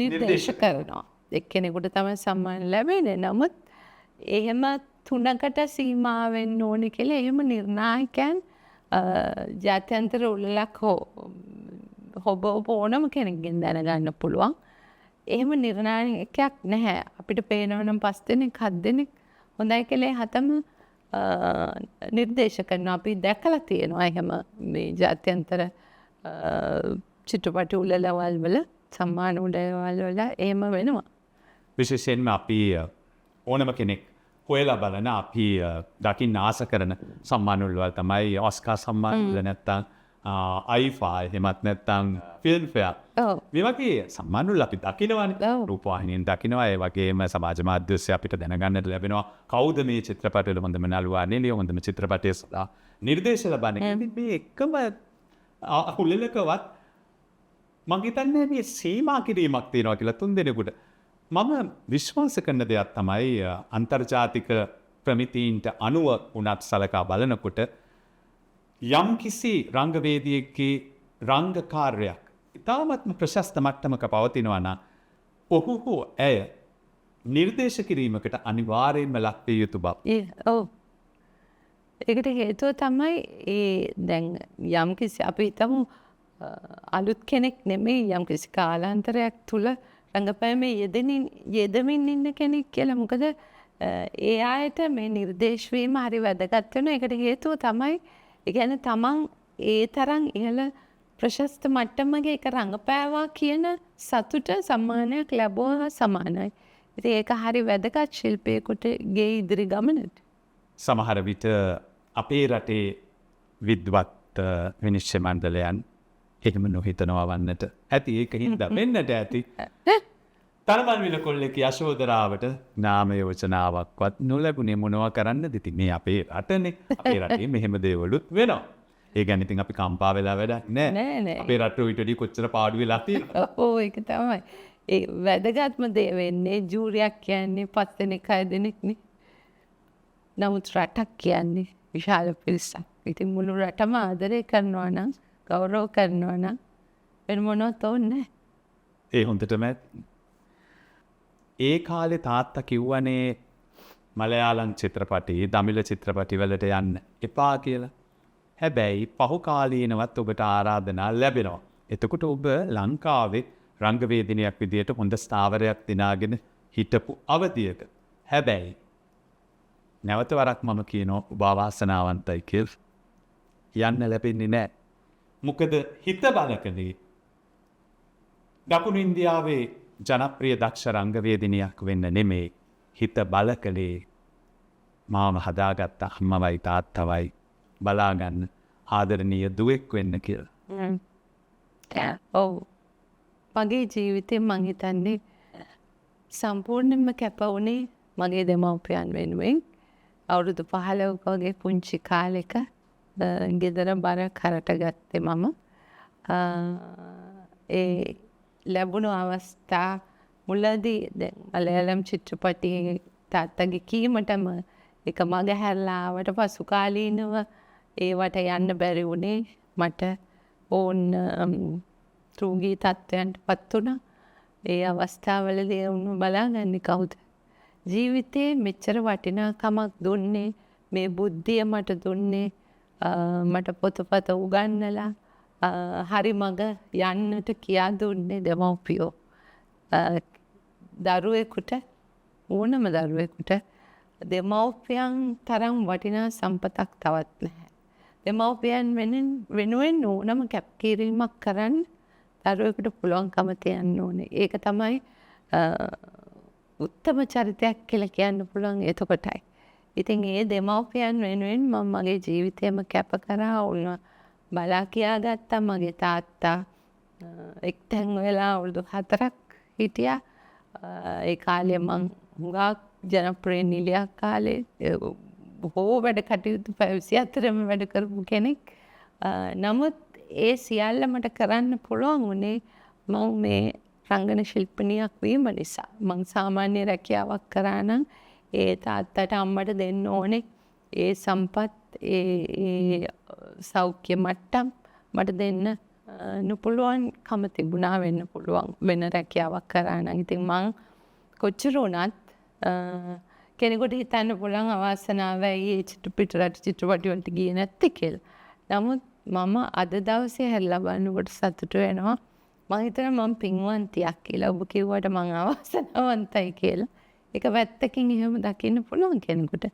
නිර්දේශ කරනවා. එක්කෙනෙකුට තමයි සම්මාන ලැබෙන්නේ. නමුත් එහෙම 3කට සීමා වෙන්න ඕනේ කියලා එහෙම නිර්ණායකයන් ජාත්‍යන්තර උළෙලක් හොබ ඕනම කෙනෙක්ගෙන් දැනගන්න පුළුවන්. එහෙම නිර්ණායකයක් නැහැ. අපිට පේනවා නම් 5 දෙනෙක් 7 දෙනෙක් හොඳයි කියලා 7ම නිර්දේශ කරනවා. අපි දැකලා තියෙනවා එහෙම මේ ජාත්‍යන්තර චිත්‍රපට උළෙලවල් වල සම්මාන උළෙලවල් වල එහෙම වෙනවා. විශේෂයෙන්ම අපි ඕනම කෙනෙක් හොයලා බලන අපි දකින්න ආස කරන සම්මාන උළෙලවල් තමයි ඔස්කා සම්මාන උළෙල නැත්තම් අයිෆා එහෙමත් නැත්තම් ෆිල්ම් ෆෙයාර්. මේ වගේ සම්මාන උළෙල අපි දකිනවනේ. රූපවාහිනියෙන් දකිනවා. ඒ වගේම සමාජ මාධ්‍ය ඔස්සේ අපිට දැනගන්නට ලැබෙනවා කවුද මේ චිත්‍රපටවල හොඳම නළුවා නිළිය, හොඳම චිත්‍රපටයේ සදා නිර්දේශ ලබන්නේ. මේ එකම උළෙලකවත් මම හිතන්නේ මේ සීමා කිරීමක් තියෙනවා කියලා 3 දෙනෙකුට. මම විශ්වාස කරන දෙයක් තමයි අන්තර්ජාතික ප්‍රමිතීන්ට අනුව උනත් සලකා බලනකොට යම් කිසි රංගවේදියෙක්ගේ රංගකාර්යයක් ඉතාමත්ම ප්‍රශස්ත මට්ටමක පවතිනවා නම් ඔහු හෝ ඇය නිර්දේශ කිරීමකට අනිවාර්යයෙන්ම ලක් විය යුතු බව. ඔව්. ඒකට හේතුව තමයි දැන් යම්කිසි අපි හිතමු අලුත් කෙනෙක් නෙමෙයි යම්කිසි කාලාන්තරයක් තුල රංගපෑමේ යෙදමින් ඉන්න කෙනෙක් කියලා. මොකද ඒ අයට මේ නිර්දේශ වීම හරි වැදගත් වෙනවා. ඒකට හේතුව තමයි ඒ කියන්නේ තමන් ඒ තරම් ඉහළ ප්‍රශස්ත මට්ටමක එක රංගපෑවා කියන සතුට සම්මානයක් ලැබුවා හා සමානයි. ඉතින් ඒක හරි වැදගත් ශිල්පියෙකුටගේ ඉදිරි ගමනට. සමහර විට අපේ රටේ විද්වත් විනිශ්චය මණ්ඩලයන් එහෙම නොහිතනවා වන්නට ඇති. ඒක හින්දා වෙන්නට ඇති. තරමන්විල කොල්ලෙක් යශෝදරාවට නාම යෝජනාවක්වත් නොලැබුණේ මොනවා කරන්නද? ඉතින් මේ අපේ රටනේ. අපේ රටේ මෙහෙම දේවලුත් වෙනවා. ඒ ගැන ඉතින් අපි කම්පා වෙලා වැඩක් නැහැ. අපේ රට ඊට වඩා කොච්චර පාඩු වෙලා තියෙනවද? ඔව් ඒක තමයි. ඒ වැදගත්ම දේ වෙන්නේ ජූරියක් කියන්නේ 5 දෙනෙක් 6 දෙනෙක්නේ. නමුත් රටක් කියන්නේ විශාල පිරිසක්. ඉතින් මුළු රටම ආදරය කරනවා නම් ගෞරව කරනවා නම් වෙන මොනවත් ඕනේ නැහැ. ඒ හොඳටම ඒ කාලේ තාත්තා කිව්වනේ මලයාලම් චිත්‍රපටි, දමිළ චිත්‍රපටි වලට යන්න එපා කියලා. හැබැයි පහු කාලීනවත් ඔබට ආරාධනා ලැබෙනවා. එතකොට ඔබ ලංකාවේ රංගවේදිනියක් විදියට හොඳ ස්ථාවරයක් දිනාගෙන හිටපු අවධියක. හැබැයි නැවත වරක් මම කියනවා ඔබ අවාසනාවන්තයි කියලා. යන්න ලැබෙන්නේ නැහැ. මොකද හිත බලකදී දකුණු ඉන්දියාවේ ජනප්‍රිය දක්ෂ රංගවේදිනියක් වෙන්න නෙමෙයි හිත බලකලේ මාව හදාගත්ත අම්මවයි තාත්තවයි බලාගන්න ආදරණීය දුවෙක් වෙන්න කියලා. ඔව්. මගේ ජීවිතේ මං හිතන්නේ සම්පූර්ණයෙන්ම කැප වුණේ මගේ දෙමව්පියන් වෙනුවෙන්. අවුරුදු 15ක වගේ පුංචි කාලෙක ගෙදර බර කරට ගත්තේ මම. ඒ ලැබුණු අවස්ථා මුලදී දැන් මලයාලම් චිත්‍රපටයේ තාත්තගේ කීමටම එක මග හැරලා ආවට පසු කාලීනව ඒවට යන්න බැරි වුණේ මට ඕන් රෝගී තත්ත්වයන්ට පත් වුණා. ඒ අවස්ථාවලදී වුණ බලාගන්නේ කවුද? ජීවිතේ මෙච්චර වටිනාකමක් දුන්නේ මේ බුද්ධිය මට දුන්නේ මට පොතපත උගන්නලා හරි මඟ යන්නට කියා දුන්නේ දෙමව්පියෝ. දරුවෙකුට ඕනම දරුවෙකුට දෙමව්පියන් තරම් වටිනා සම්පතක් තවත් නැහැ. දෙමව්පියන් වෙනුවෙන් ඕනම කැපකිරීමක් කරන්න දරුවෙකුට පුළුවන්කම තියන්න ඕනේ. ඒක තමයි උත්තම චරිතයක් කියලා කියන්න පුළුවන් එතකොටයි. ඉතින් ඒ දෙමව්පියන් වෙනුවෙන් මම මගේ ජීවිතේම කැප කරා වුණා. බලා කියා ගත්තා. මගේ තාත්තා එක්තැන් වෙලා අවුරුදු 4ක් හිටියා. ඒ කාලේ මං හුඟක් ජනප්‍රිය නිලියක් කාලේ බොහෝ වැඩ කටයුතු 24ම වැඩ කරපු කෙනෙක්. නමුත් ඒ සියල්ල මට කරන්න පුළුවන් වුණේ මම මේ රංගන ශිල්පිනියක් වීම නිසා. මං සාමාන්‍ය රැකියාවක් කරා නම් ඒ තාත්තට අම්මට දෙන්න ඕනේ ඒ සම්පත් ඒ සෞඛ්‍ය මට්ටම් මට දෙන්න නොපුළුවන්කම තිබුණා වෙන්න පුළුවන් වෙන රැකියාවක් කරා නම්. ඉතින් මං කොච්චර වුණත් කෙනෙකුට හිතන්න පුළුවන් අවාසනාවයි ඒ චිත්‍රපටි වලට ගියේ නැත්තේ කියලා. නමුත් මම අද දවසේ හැරිලා බලනකොට සතුට වෙනවා. මම හිතනවා මම පින්වන්තියක් කියලා. ඔබ කිව්වට මම අවාසනාවන්තයි කියලා. ඒක වැත්තකින් එහෙම දකින්න පුළුවන් කෙනෙකුට.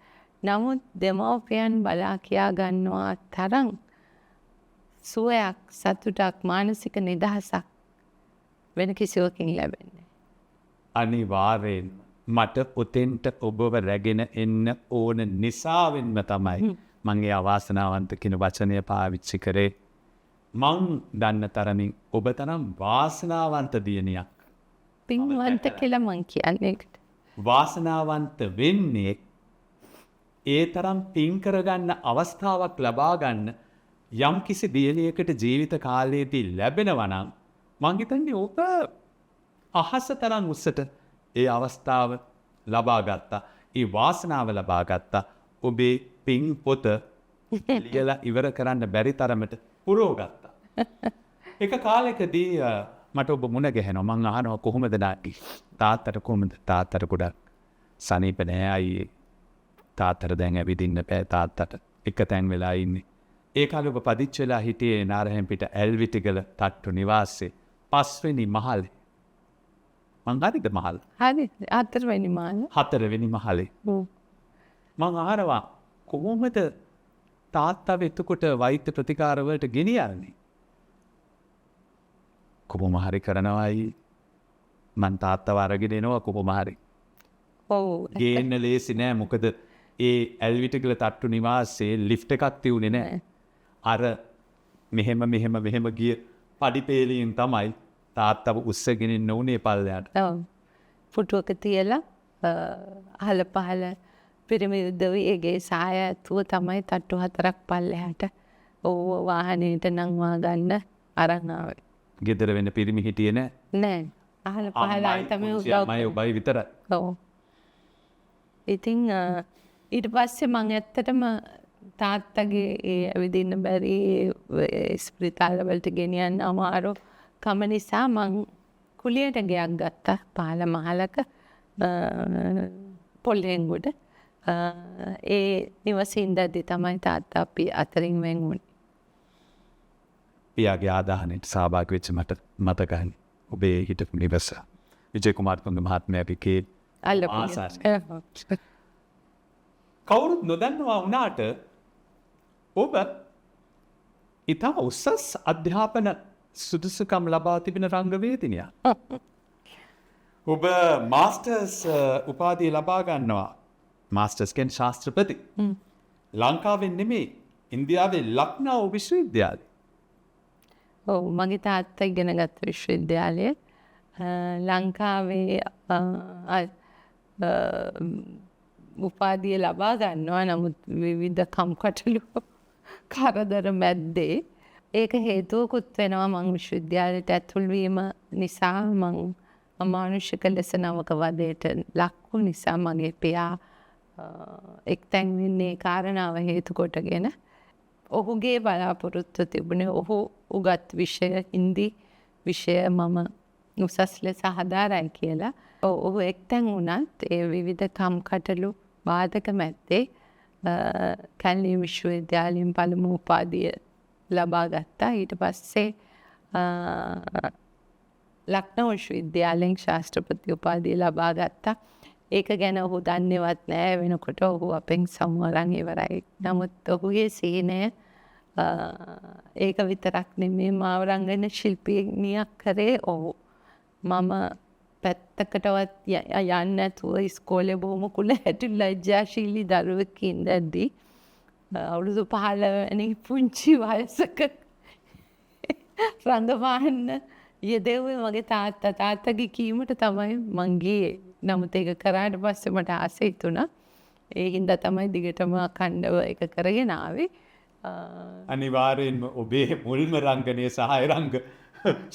නමුත් දෙමව්පියන් බලා කියා ගන්නවා තරම් සුවයක්, සතුටක්, මානසික නිදහසක් වෙන කිසිවකින් ලැබෙන්නේ. අනිවාර්යෙන් මට ඔතෙන්ට ඔබව රැගෙන එන්න ඕන නිසාවෙන්ම තමයි මම ඒ අවාසනාවන්ත කියන වචනය පාවිච්චි කරේ. මං දන්න තරමින් ඔබ තරම් වාසනාවන්ත දියණියක්. පින්වන්ත කියලා මං කියන්නේ ඒකට. වාසනාවන්ත වෙන්නේ ඒ තරම් පින් කරගන්න අවස්ථාවක් ලබා ගන්න යම් කිසි දියණියකට ජීවිත කාලයේදී ලැබෙනවා නම් මං හිතන්නේ ඔබ අහස තරම් උස්සට ඒ අවස්ථාව ලබා ගත්තා. ඒ වාසනාව ලබා ගත්තා. ඔබේ පින් පොත ලියලා ඉවර කරන්න බැරි තරමට පුරව ගත්තා. එක කාලෙකදී මට ඔබ මුණ ගැහෙනවා. මං අහනවා කොහොමද නාටි? තාත්තට කොහොමද? තාත්තට ගොඩක් සනීප නෑ අයියේ. තාත්තට දැන් ඇවිදින්න බෑ තාත්තට. එක තැන් වෙලා ඉන්නේ. ඒ කාලේ ඔබ පදිච්ච වෙලා හිටියේ නාරහෙම්පිට ඇල්විටිගල තට්ටු නිවාසේ 5 වෙනි මහලේ. මං හරිද මහල්? හරි 4 වෙනි මාන. 4 වෙනි මහලේ. මං අහනවා කොහොමද තාත්තා එතකොට වෛද්‍ය ප්‍රතිකාර වලට ගෙනියන්නේ? කොහොම හරි කරනවායි මං තාත්තව අරගෙන එනවා කොහොම හරි. ඔව්. ගේන්න ලේසි නෑ මොකද ඒ ඇල්විටිගල තට්ටු නිවාසේ ලිෆ්ට් එකක් තියුනේ නෑ. අර මෙහෙම ගිය පඩිපේලියෙන් තමයි තාත්තව උස්සගෙන ඉන්න උනේ පල්ලයට. ඔව්. පුටුවක තියලා අහල පහල පිරිමි උදවියගේ සාය ඇතුව තමයි තට්ටු 4ක් පල්ලෙහාට ඕව වාහනේට නංවා ගන්න අරන් ආවේ. ගෙදර වෙන පිරිමි හිටියේ නෑ. නෑ. අහල පහල තමයි උදව්. අම්මයි ඔබයි විතරයි. ඔව්. ඉතින් ඊට පස්සේ මං ඇත්තටම තාත්තගේ ඒ ඇවිදින්න බැරි ස්පිරිතාල වලට ගෙනියන්න අමාරු කම නිසා මං කුලියට ගයක් ගත්තා පාල මහලක පොල්ලෙන්ගොඩ. ඒ නිවසේ ඉඳද්දි තමයි තාත්තා අපි අතරින් වෙන් වුණේ. පියාගේ ආදාහනයට සහභාගී වෙච්ච මට මතකයි. ඔබේ හිටපු නිවස විජය කුමාරතුංග මහත්මයාගේ කවුරුත් නොදන්නවා වුණාට ඔබ ඉතා උසස් අධ්‍යාපන සුදුසුකම් ලබා තිබෙන රංගවේදිනියක්. ඔබ මාස්ටර්ස් උපාධිය ලබා ගන්නවා. මාස්ටර්ස් කියන්නේ ශාස්ත්‍රපති. ලංකාවෙන් නෙමෙයි ඉන්දියාවේ ලක්නෝ විශ්වවිද්‍යාලේ. ඔව් මගේ තාත්තා ඉගෙන ගත්ත විශ්වවිද්‍යාලයේ ලංකාවේ උපාධිය ලබා ගන්නවා. නමුත් විවිධ කම්කටොළු කරදර මැද්දේ ඒක හේතුවකුත් වෙනවා. මං විශ්වවිද්‍යාලයට ඇතුල් වීම නිසා මං අමානුෂික ලෙස නවක වදයට ලක්වු නිසා මගේ පියා එක්තැන් වෙන්නේ කාරණාව හේතු කොටගෙන ඔහුගේ බලාපොරොත්තු තිබුණේ ඔහු උගත් විෂය හින්දි විෂය මම උසස් ලෙස හදාරයි කියලා. ඔහු එක්තැන් වුණත් ඒ විවිධ කම්කටොළු බාධක මැද්දේ කැලණි විශ්වවිද්‍යාලයෙන් පළමු උපාධිය ලබා ගත්තා. ඊට පස්සේ ලක්නෝ විශ්වවිද්‍යාලයෙන් ශාස්ත්‍රපති උපාධිය ලබා ගත්තා. ඒක ගැන ඔහු දන්නේවත් නෑ. වෙනකොට ඔහු අපෙන් සමවරන් ඉවරයි. නමුත් ඔහුගේ සීනය ඒක විතරක් නෙමෙයි මාව රංගන ශිල්පිනියක් කරේ ඔහු. මම පැත්තකටවත් යන්නේ නැතුව ඉස්කෝලේ බොහොම කුල හැටි ලැජ්ජාශීලී දරුවෙක් ඉඳද්දී අවුරුදු 15 වැනි පුංචි වයසක රංගවන්න යෙදෙව්වේ මගේ තාත්තා. තාත්තගේ කීමට තමයි මං ගියේ. නමුත් ඒක කරාට පස්සේ මට ආසයි තුණා. ඒ හින්දා තමයි දිගටම අඛණ්ඩව ඒක කරගෙන ආවේ. අනිවාර්යෙන්ම ඔබේ මුල්ම රංගනයේ සහාය රංග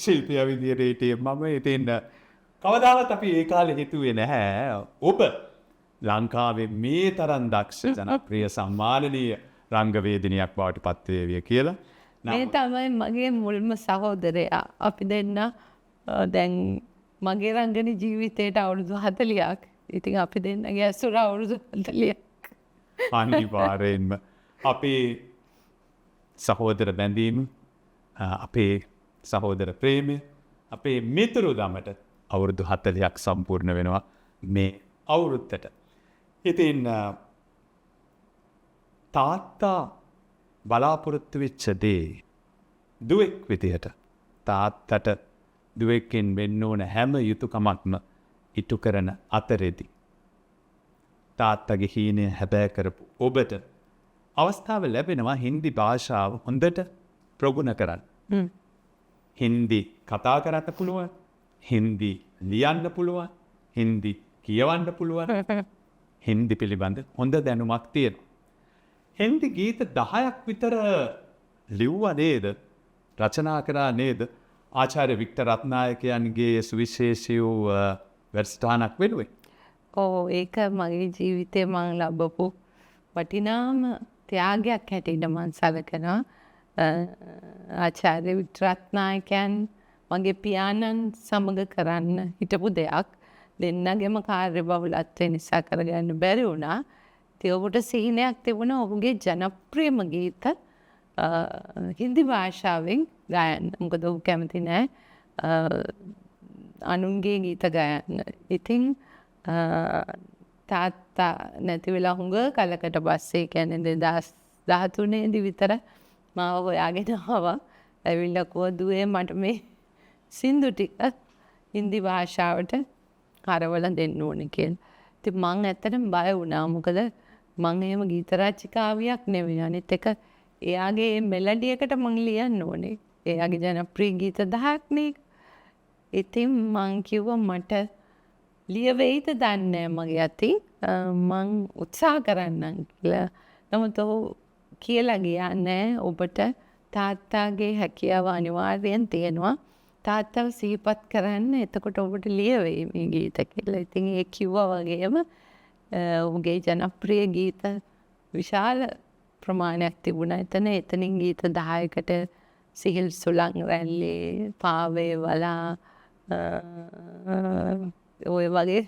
ශිල්පියා විදියට හිටියේ මම. ඉතින් කවදාවත් අපි ඒ කාලේ හිතුවේ නැහැ ඔබ ලංකාවේ මේ තරම් දක්ෂ ජනප්‍රිය සම්මානනීය රංගවේදිනියක් බවට පත් වේවිය කියලා. මේ තමයි මගේ මුල්ම සහෝදරයා. අපි දෙන්න දැන් මගේ රංගන ජීවිතයට අවුරුදු 40ක්. ඉතින් අපි දෙන්නගේ ඇසුර අවුරුදු 40ක්. අනිවාර්යෙන්ම අපේ සහෝදර බැඳීම, අපේ සහෝදර ප්‍රේමය, අපේ මිතුරු දමට අවුරුදු 40ක් සම්පූර්ණ වෙනවා මේ අවුරුද්දට. ඉතින් තාත්තා බලාපොරොත්තු වෙච්ච දේ දුවෙක් විදිහට තාත්තට දුවෙක්ෙන් වෙන්න ඕන හැම යුතුයකමක්ම ඉටු කරන අතරෙදි තාත්තගේ හීනය හැබෑ කරපු ඔබට අවස්ථාව ලැබෙනවා හින්දි භාෂාව හොඳට ප්‍රගුණ කරන්න. හින්දි කතා කරන්න පුළුවන්, හින්දි ලියන්න පුළුවන්, හින්දි කියවන්න පුළුවන්, හින්දි පිළිබඳ හොඳ දැනුමක් තියෙනවා. හින්දි ගීත 10ක් විතර ලිව්වා නේද? රචනා කරා නේද? ආචාර්ය වික්ටර් රත්නායකයන්ගේ සුවිශේෂී වූ වැඩසටහනක් වෙනුවෙන්. ඒක මගේ ජීවිතේ මං ලබපු වටිනාම ත්‍යාගයක් හැටියට මං සලකනවා. ආචාර්ය වික්ටරත්නායකයන් මගේ පියාණන් සමග කරන්න හිටපු දෙයක්. දෙන්නගෙම කාර්යබහුලත්වය නිසා කරගන්න බැරි වුණා. ඉතින් ඔහුට සිහිනයක් තිබුණා ඔහුගේ ජනප්‍රියම ගීත හින්දි භාෂාවෙන් ගයන්න. මොකද ඔහු කැමති නෑ අනුන්ගේ ගීත ගයන්න. ඉතින් තාත්තා නැති වෙලා හුඟ කලකට පස්සේ කියන්නේ 2013 දී විතර මාව හොයාගෙන ආවා. ඇවිල්ලා කිව්වා දුවේ මට මේ සින්දු ටික හින්දි භාෂාවට කරවල දෙන්න ඕනේ කියලා. ඉතින් මං ඇත්තටම බය වුණා. මොකද මං එහෙම ගීත රචිකාවියක් නෙවෙයි. අනිත් එක එයාගේ මෙලඩි එකට මං ලියන්න ඕනේ. එයාගේ ජනප්‍රිය ගීත 10ක් නේ. ඉතින් මං කිව්වා මට ලියවෙයිද දන්නේ මගේ අතින් මං උත්සාහ කරන්නම් කියලා. නමුත් ඔහු කියලා ගියා නෑ ඔබට තාත්තාගේ හැකියාව අනිවාර්යෙන් තියෙනවා. තාත්තව සිහිපත් කරන්න එතකොට ඔබට ලියවෙයි මේ ගීත කියලා. ඉතින් ඒ කිව්වා වගේම ඔහුගේ ජනප්‍රිය ගීත විශාල ප්‍රමාණයක් තිබුණා. එතනින් ගීත 10කට සිහිල් සුළං රැල්ලේ පාවේ වලා ඔය වගේ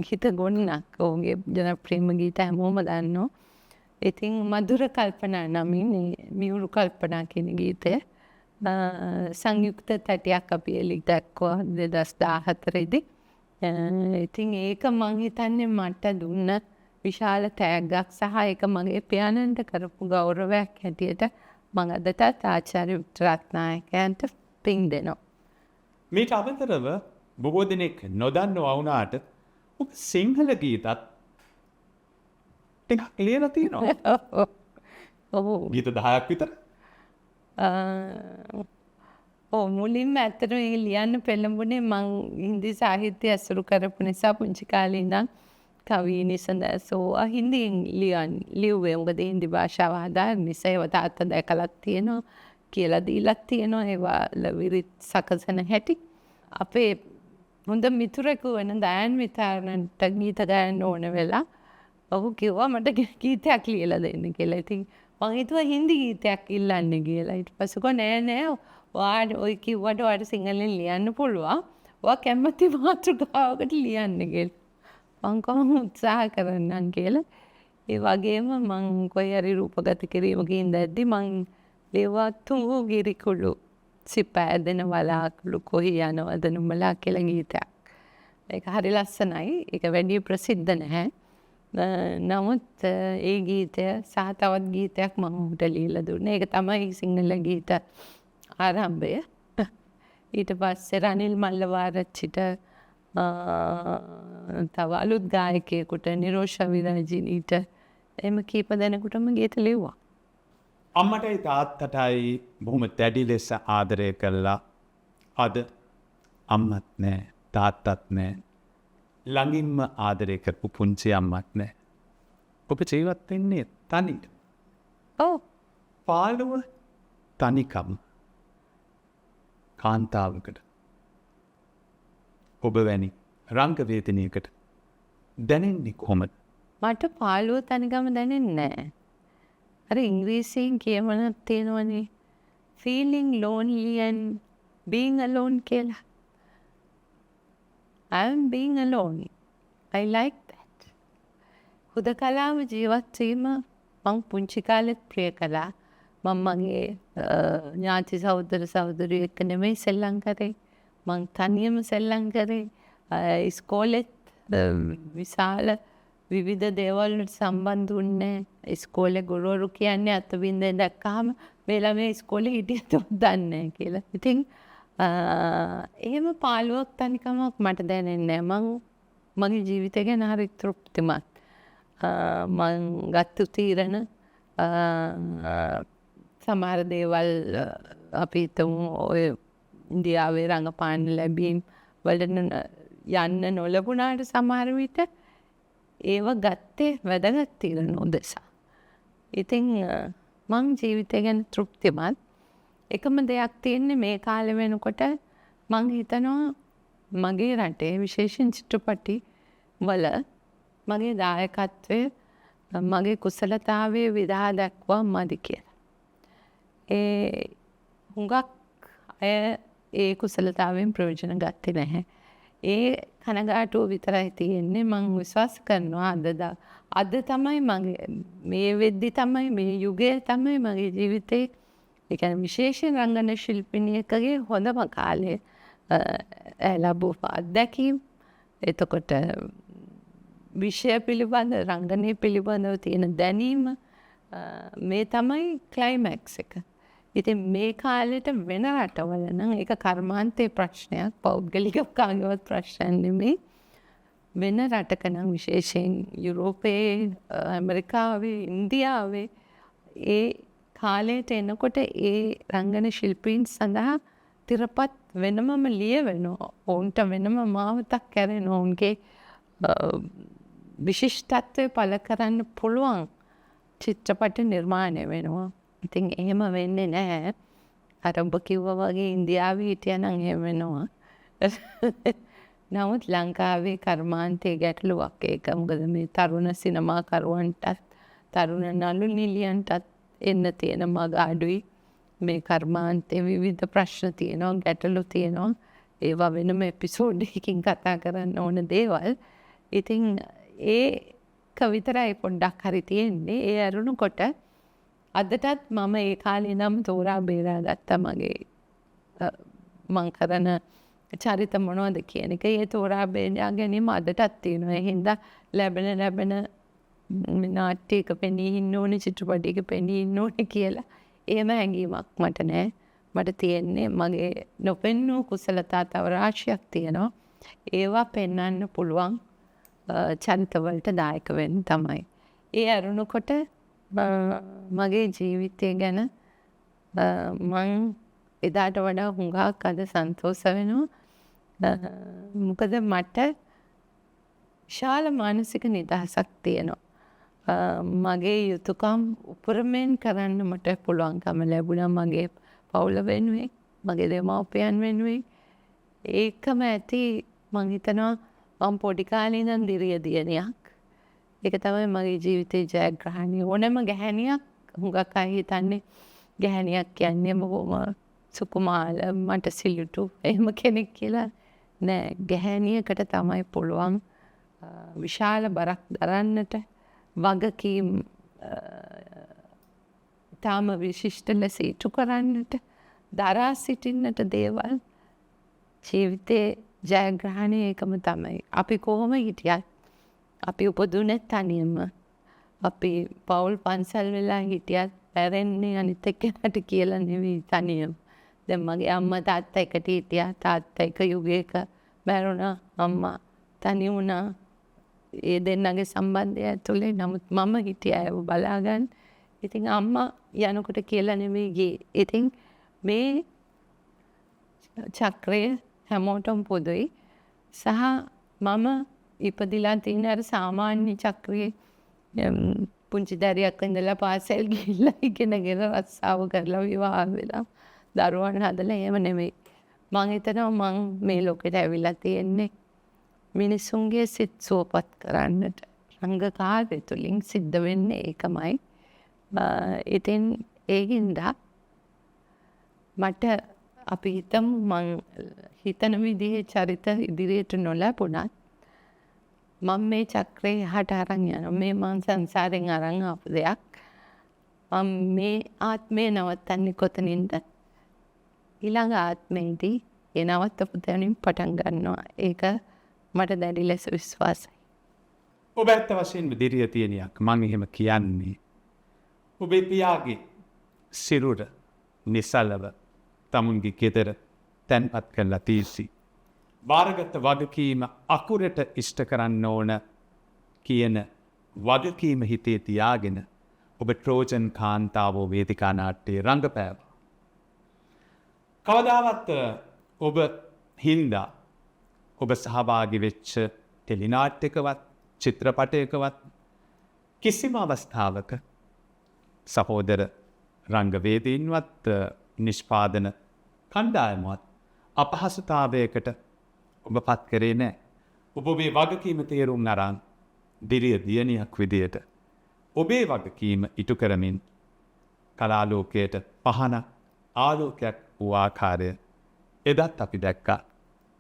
ගීත ගොන්නක් ඔහුගේ ජනප්‍රියම ගීත හැමෝම දන්නවා. ඉතින් මధుර කල්පනා නමින් මියුරු කල්පනා කියන ගීතය සංයුක්ත තැටියක් අපි එලි දැක්කවා 2014 දී. ඉතින් ඒක මං හිතන්නේ මට දුන්න විශාල තෑග්ගක් සහ ඒක මගේ පියාණන්ට කරපු ගෞරවයක් හැටියට මං අදටත් ආචාර්ය වික්ටරත්නායකයන්ට පින් දෙනවා. මේට අමතරව බොහෝ දෙනෙක් නොදන්නවා වුණාට ඔබ සිංහල ගීතත් ටිකක් ලියලා තියෙනවා. ඔව්. ගීත 10ක් විතර. මුලින්ම ඇත්තටම ඒක ලියන්න පෙළඹුණේ මං හින්දි සාහිත්‍ය ඇසුරු කරපු නිසා පුංචි කාලේ ඉඳන් කවි නිසඳසෝ හින්දියෙන් ලියුවේ. මොකද හින්දි භාෂාව හදාගන්න නිසා ඒවා තාත්තා දැකලත් තියෙනවා කියලා දීලත් තියෙනවා. ඒවා විරිත් සකසන හැටි. අපේ හොඳ මිතුරෙකු වෙන දයන් විතරන්ට ගීත ගයන්න ඕන වෙලා ඔහු කිව්වා මට ගීතයක් ලියලා දෙන්න කියලා. ඉතින් මං හිතුවා හින්දි ගීතයක් ඉල්ලන්නේ කියලා. ඊට පස්සේ කිව්වා නෑ ඔයාට ඔය කිව්වට ඔයාට සිංහලෙන් ලියන්න පුළුවන්. ඔයා කැමති මාතෘකාවකට ලියන්න කියලා. මං කොහොම උත්සාහ කරන්නම් කියලා. ඒ වගේම මං කොයි හරි රූපගත කිරීමකින් දැද්දි මං ලියුවා තුඟු ගිරිකුළු සිපෑදෙන වලාකුළු කොහි යනවද නුඹලා කියලා ගීතයක්. ඒක හරි ලස්සනයි. ඒක වැඩි ප්‍රසිද්ධ නැහැ. නමුත් ඒ ගීතය සහ තවත් ගීතයක් මම ඔහුට ලියලා දුන්නා. ඒක තමයි සිංහල ගීත ආරම්භය. ඊට පස්සේ රනිල් මල්ලවාරච්චිට තව අලුත් ගායකයෙකුට නිරෝෂ විරාජිනීට එහෙම කීප දෙනෙකුටම ගීත ලිව්වා. අම්මටයි තාත්තටයි බොහොම දැඩි ලෙස ආදරය කළා. අද අම්මත් නෑ තාත්තත් නෑ. ළඟින්ම ආදරය කරපු පුංචි අම්මත් නෑ. ඔබ ජීවත් වෙන්නේ තනිව. ඔව්. පාළුව තනිකම. කාන්තාවකට. ඔබ වැනි රංගවේදිනියකට දැනෙන්නේ කොහොමද? මට පාළුව තනිකම දැනෙන්නේ නෑ. අර ඉංග්‍රීසියෙන් කියමනක් තියෙනවනේ feeling lonely and being alone කියලා. I'm being alone. I like that. හුදකලාව ජීවත් වීම මං පුංචි කාලෙත් ප්‍රිය කළා. මම මගේ ඥාති සහෝදර සහෝදරියෝ එක්ක නෙමෙයි සෙල්ලම් කරේ. මං තනියම සෙල්ලම් කරේ. ඉස්කෝලෙත් විශාල විවිධ දේවල් වලට සම්බන්ධ වුණේ. ඉස්කෝලේ ගුරුවරු කියන්නේ අතවින්දෙන් දැක්කහම මේ ළමයා ඉස්කෝලේ හිටියද දන්නේ නැහැ කියලා. ඉතින් එහෙම පාළුවක් තනිකමක් මට දැනෙන්නේ නැහැ. මගේ ජීවිතය ගැන හරි තෘප්තිමත්. මං ගත්තු තීරණ සමහර දේවල් අපි හිතමු ඔය ඉන්දියාවේ රඟපාන්න ලැබීම් වලට යන්න නොලැබුණාට සමහර විට ඒව ගත්තේ වැදගත් තීරණ උදෙසා. ඉතින් මං ජීවිතය ගැන තෘප්තිමත්. එකම දෙයක් තියෙන්නේ මේ කාලේ වෙනකොට මං හිතනවා මගේ රටේ විශේෂයෙන් චිත්‍රපටි වල මගේ දායකත්වය මගේ කුසලතාවයේ විදහා දැක්වා මදි කියලා. ඒ හුඟක් අය ඒ කුසලතාවයෙන් ප්‍රයෝජන ගත්තේ නැහැ. ඒ කනගාටුව විතරයි තියෙන්නේ. මම විශ්වාස කරනවා අද තමයි මගේ මේ වෙද්දි තමයි මේ යුගයේ තමයි මගේ ජීවිතේ ඒ කියන්නේ විශේෂයෙන් රංගන ශිල්පිනියකගේ හොඳම කාලය ලැබූ අත්දැකීම්. එතකොට විෂය පිළිබඳ රංගනය පිළිබඳව තියෙන දැනීම මේ තමයි ක්ලයිමැක්ස් එක. ඉතින් මේ කාලෙට වෙන රටවල නම් ඒක කර්මාන්තයේ ප්‍රශ්නයක්, පෞද්ගලික කාගේවත් ප්‍රශ්නයක් නෙමෙයි. වෙන රටක නම් විශේෂයෙන් යුරෝපයේ, ඇමරිකාවේ, ඉන්දියාවේ ඒ කාලයට එනකොට ඒ රංගන ශිල්පීන් සඳහා තිරපත් වෙනමම ලියවෙනවා. ඔවුන්ට වෙනම මාවතක් කැරෙනවා. ඔවුන්ගේ විශිෂ්ටත්වය පළ කරන්න පුළුවන් චිත්‍රපට නිර්මාණය වෙනවා. ඉතින් එහෙම වෙන්නේ නැහැ. අර ඔබ කිව්වා වගේ ඉන්දියාවේ හිටියනම් එහෙම වෙනවා. නමුත් ලංකාවේ කර්මාන්තයේ ගැටලුවක් ඒක. මොකද මේ තරුණ සිනමාකරුවන්ටත් තරුණ නළු නිළියන්ටත් එන්න තියෙන මග අඩුයි. මේ කර්මාන්තයේ විවිධ ප්‍රශ්න තියෙනවා, ගැටලු තියෙනවා. ඒවා වෙනම එපිසෝඩ් එකකින් කතා කරන්න ඕන දේවල්. ඉතින් ඒක විතරයි පොඩ්ඩක් හරි තියෙන්නේ. ඒ අරුණකොට අදටත් මම ඒ කාලේ නම් තෝරා බේරා ගත්තා මගේ මං කරන චරිත මොනවද කියන එක. ඒ තෝරා බේරා ගැනීම අදටත් තියෙනවා. ඒ හින්දා ලැබෙන නාට්‍යයක පෙනී ඉන්න ඕනේ, චිත්‍රපටයක පෙනී ඉන්න ඕනේ කියලා එහෙම හැඟීමක් මට නැහැ. මට තියෙන්නේ මගේ නොපෙන්නූ කුසලතා තව රාශියක් තියෙනවා. ඒවා පෙන්වන්න පුළුවන් චරිතවලට දායක වෙන්න තමයි. ඒ අරුණකොට මගේ ජීවිතය ගැන මං එදාට වඩා හුඟක් අද සන්තෝෂ වෙනවා. මොකද මට විශාල මානසික නිදහසක් තියෙනවා. මගේ යුතුයකම් උපරිමයෙන් කරන්න මට පුළුවන්කම ලැබුණා මගේ පවුල වෙනුවෙන්, මගේ දෙමව්පියන් වෙනුවෙන්. ඒකම ඇති මං හිතනවා මම පොඩි කාලේ ඉඳන් දිරිය දියණියක්. ඒක තමයි මගේ ජීවිතේ ජයග්‍රහණය. ඕනෑම ගැහැණියක් හුඟක් අය හිතන්නේ ගැහැණියක් කියන්නේ බොහොම සුකුමාල, මට සිලුටු එහෙම කෙනෙක් කියලා. නෑ, ගැහැණියකට තමයි පුළුවන් විශාල බරක් දරන්නට, වගකීම් තාම විශිෂ්ට ලෙස ඉටු කරන්නට, දරා සිටින්නට දේවල්. ජීවිතේ ජයග්‍රහණය ඒකම තමයි. අපි කොහොම හිටියත් අපි උපදුනේ තනියම. අපි පවුල් පන්සල් වෙලා හිටියත් පැරෙන්නේ අනිත් එක්කෙනාට කියලා නෙවෙයි, තනියම. දැන් මගේ අම්මා තාත්තා එකට හිටියා. තාත්තා එක යුගයක මැරුණා. අම්මා තනි වුණා. ඒ දෙන්නගේ සම්බන්ධය ඇතුලේ. නමුත් මම හිටියා ඒව බලාගන්න. ඉතින් අම්මා යනකොට කියලා නෙවෙයි ගියේ. ඉතින් මේ චක්‍රය හැමෝටම පොදුයි. සහ මම ඉපදිලා තියෙන අර සාමාන්‍ය චක්‍රයේ පුංචි දරියක් ඉඳලා පාසල් ගිහිල්ලා ඉගෙනගෙන රස්සාව කරලා විවාහ වෙලා දරුවන් හදලා එහෙම නෙමෙයි. මං හිතනවා මං මේ ලෝකෙට ඇවිල්ලා තියෙන්නේ මිනිසුන්ගේ සිත් සුවපත් කරන්නට. රංගකාරය තුළින් සිද්ධ වෙන්නේ ඒකමයි. ඉතින් ඒකින්දා මට අපි හිතමු මං හිතන විදිහේ චරිත ඉදිරියට නොලැබුණත් මම මේ චක්‍රේ එහාට අරන් යනවා. මේ මං සංසාරෙන් අරන් ආපු දෙයක්. මම මේ ආත්මේ නවත්තන්නේ කොතනින්ද? ඊළඟ ආත්මේදී ඒ නවත්තපු තැනින් පටන් ගන්නවා. ඒක මට දැඩි ලෙස විශ්වාසයි. ඔබ ඇත්ත වශයෙන්ම දිරිය තියනියක්. මං එහෙම කියන්නේ ඔබේ පියාගේ සිරුර නිසලව තමුන්ගේ ගෙදර තැන්පත් කරලා තීසි. බාරගත්ත වගකීම අකුරට ඉෂ්ට කරන්න ඕන කියන වගකීම හිතේ තියාගෙන ඔබ ට්‍රෝජන් කාන්තාවෝ වේදිකා නාට්‍යයේ රංගපෑවා. කවදාවත් ඔබ හින්දා ඔබ සහභාගී වෙච්ච ටෙලිනාට්‍යකවත් චිත්‍රපටයකවත් කිසිම අවස්ථාවක සහෝදර රංගවේදීන්වත් නිෂ්පාදන කණ්ඩායමවත් අපහසුතාවයකට ඔබ පත් කරේ නැහැ. ඔබ මේ වගකීම තේරුම් අරන් දිරිය දියණියක් විදියට ඔබේ වගකීම ඉටු කරමින් කලාලෝකයට පහන ආලෝකයක් වූ ආකාරය එදත් අපි දැක්කා.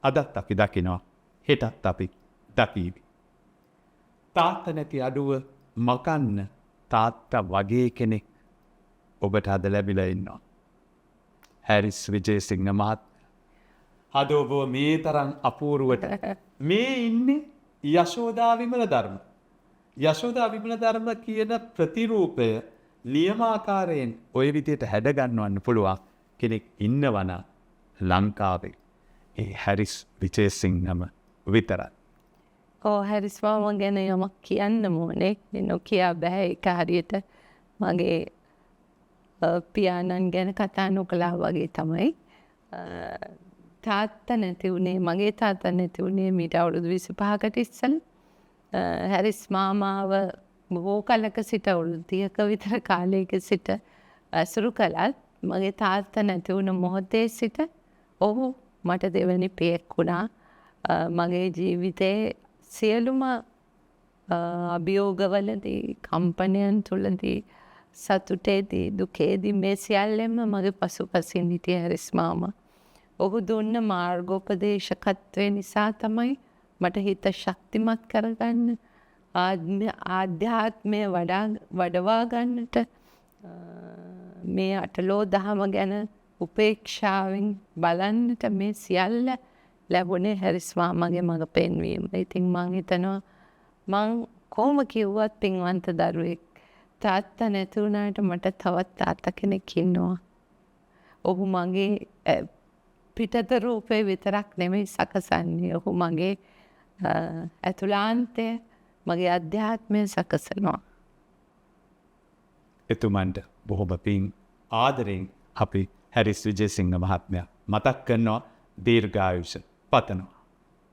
අදත් අපි දකිනවා. හෙටත් අපි දකීවි. තාත්තා නැති අඩුව මකන්න තාත්තා වගේ කෙනෙක් ඔබට අද ලැබිලා ඉන්නවා. හැරිස් විජේසිංහ මහත්මයා. අද ඔබ මේ තරම් අපූර්වට මේ ඉන්නේ යශෝදා විමල ධර්ම. යශෝදා විමල ධර්ම කියන ප්‍රතිරූපය නියමාකාරයෙන් ওই විදියට හැඩගන්වන්න පුළුවන් කෙනෙක් ඉන්නවනම් ලංකාවේ ඒ හැරිස් විජේසිංහම විතරයි. හැරිස් මාමා ගැන යමක් කියන්න ඕනේ. නොකියා බෑ ඒක හරියට මගේ පියාණන් ගැන කතා නොකළා වගේ තමයි. තාත්තා නැති වුණේ මගේ තාත්තා නැති වුණේ මීට අවුරුදු 25කට ඉස්සෙල්ලා. හැරිස් මාමාව බොහෝ කලක සිට අවුරුදු 30ක විතර කාලයක සිට ඇසුරු කළත් මගේ තාත්තා නැති වුණ මොහොතේ සිට ඔහු මට දෙවැනි පියෙක් වුණා. මගේ ජීවිතේ සියලුම අභියෝගවලදී කම්පනයන් තුළදී සතුටේදී දුකේදී මේ සියල්ලෙම මගේ පසුපසින් හිටිය හැරිස් මාමා. ඔහු දුන්න මාර්ගෝපදේශකත්වය නිසා තමයි මට හිත ශක්තිමත් කරගන්න ආධ්‍යාත්මය වඩවා ගන්නට මේ අටලෝ දහම ගැන උපේක්ෂාවෙන් බලන්නට මේ සියල්ල ලැබුණේ හැරිස් මාමාගේ මඟ පෙන්වීම. ඉතින් මං හිතනවා මං කොහොම කිව්වත් පින්වන්ත දරුවෙක්. තාත්තා නැති වුණාට මට තවත් තාත්තා කෙනෙක් ඉන්නවා. ඔහු මගේ පිටත රූපේ විතරක් නෙමෙයි සකසන්නේ. ඔහු මගේ ඇතුළාන්තය මගේ අධ්‍යාත්මය සකසනවා. එතුමන්ට බොහොම පිං ආදරෙන් අපි හැරිස් විජේසිංහ මහත්මයා මතක් කරනවා දීර්ඝායුෂ පතනවා.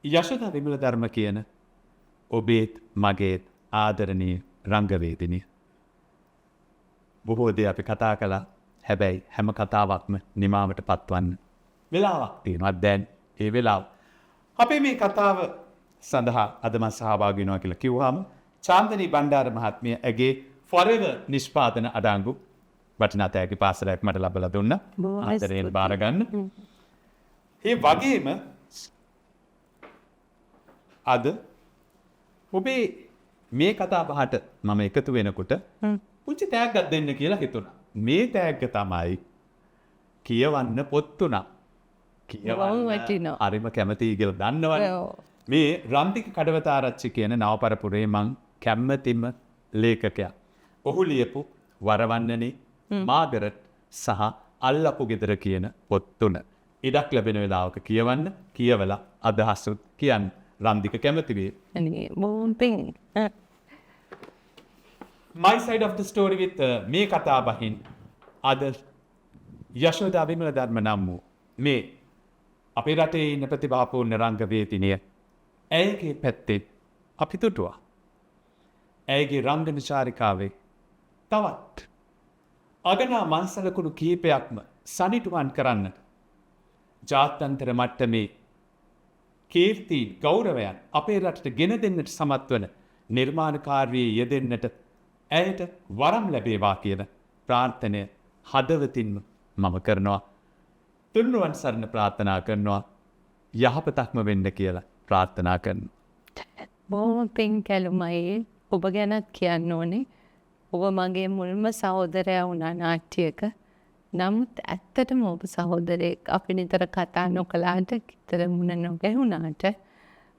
යශෝදා විමල ධර්ම කියන ඔබේත් මගේත් ආදරණීය රංගවේදිනිය. බොහෝ දේ අපි කතා කළා. හැබැයි හැම කතාවක්ම නිමාවට පත්වන්න වෙලාවක් තියෙනවා. දැන් ඒ වෙලාව. අපේ මේ කතාව සඳහා අද මම සහභාගී වෙනවා කියලා කිව්වහම චාන්දනී බණ්ඩාර මහත්මිය ඇගේ Forever නිෂ්පාදන අඩංගු වටිනා තෑගි පාසලක් මට ලබලා දුන්නා. ආදරයෙන් බාර ගන්න. ඒ වගේම අද ඔබේ මේ කතා බහට මම එකතු වෙනකොට පුංචි තෑග්ගක් දෙන්න කියලා හිතුණා. මේ තෑග්ග තමයි කියවන්න පොත් තුනක්. කියවන්න හරිම කැමතියි කියලා දන්නවනේ. මේ රන්තික කඩවතාරච්චි කියන නවපරපුරේ මං කැමතිම ලේඛකයා. ඔහු ලියපු වරවන්නනේ මාගරට් සහ අල්ලපු ගෙදර කියන පොත් තුන. ඉඩක් ලැබෙන වෙලාවක කියවන්න, කියවලා අදහසුත් කියන්න. රන්දික කැමති වේ. My side of the story with මේ කතා බහින් අද යශෝදා විමල ධර්ම නම් වූ මේ අපේ රටේ ඉන්න ප්‍රතිභාපූර්ණ රංගවේදිනිය ඇයගේ පැත්තේ අපි දුටුවා. ඇයගේ රංගන චාරිකාවේ තවත් අගනා මංසලකුණු කීපයක්ම සනිටුවන් කරන්නට ජාත්‍යන්තර මට්ටමේ කීර්ති ගෞරවයන් අපේ රටට ගෙන දෙන්නට සමත් වන නිර්මාණකාරී යෙදෙන්නට ඇයට වරම් ලැබේවා කියන ප්‍රාර්ථනය හදවතින්ම මම කරනවා. තුන්රුවන් සරණ ප්‍රාර්ථනා කරනවා. යහපතක්ම වෙන්න කියලා ප්‍රාර්ථනා කරනවා. බොහොම පිං කැලුමයි. ඔබ ගැනත් කියන්න ඕනේ. ඔබ මගේ මුල්ම සහෝදරයා වුණා නාට්‍යයක. නමුත් ඇත්තටම ඔබ සහෝදරයෙක්. අපි නිතර කතා නොකලාට කිතර මුණ නොගැහුණාට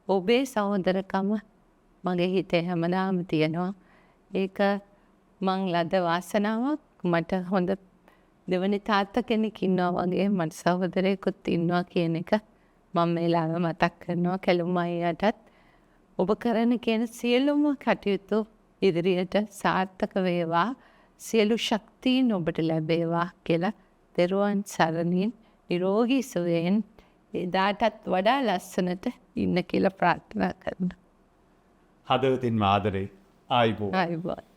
ඔබේ සහෝදරකම මගේ හිතේ හැමදාම තියෙනවා. ඒක මං ලද වාසනාවක්. මට හොඳ දෙවනි තාත්තා කෙනෙක් ඉන්නවා වගේ මට සහෝදරයෙකුත් ඉන්නවා කියන එක මම මේ ළඟ මතක් කරනවා කැලුම් අයියටත්. ඔබ කරන කියන සියලුම කටයුතු ඉදිරියට සාර්ථක වේවා. සියලු ශක්තියින් ඔබට ලැබේවා කියලා දරුවන් සරණින් නිරෝගී සුවයෙන් එදාටත් වඩා ලස්සනට ඉන්න කියලා ප්‍රාර්ථනා කරනවා. හදවතින්ම ආදරේ. ආයුබෝවන්.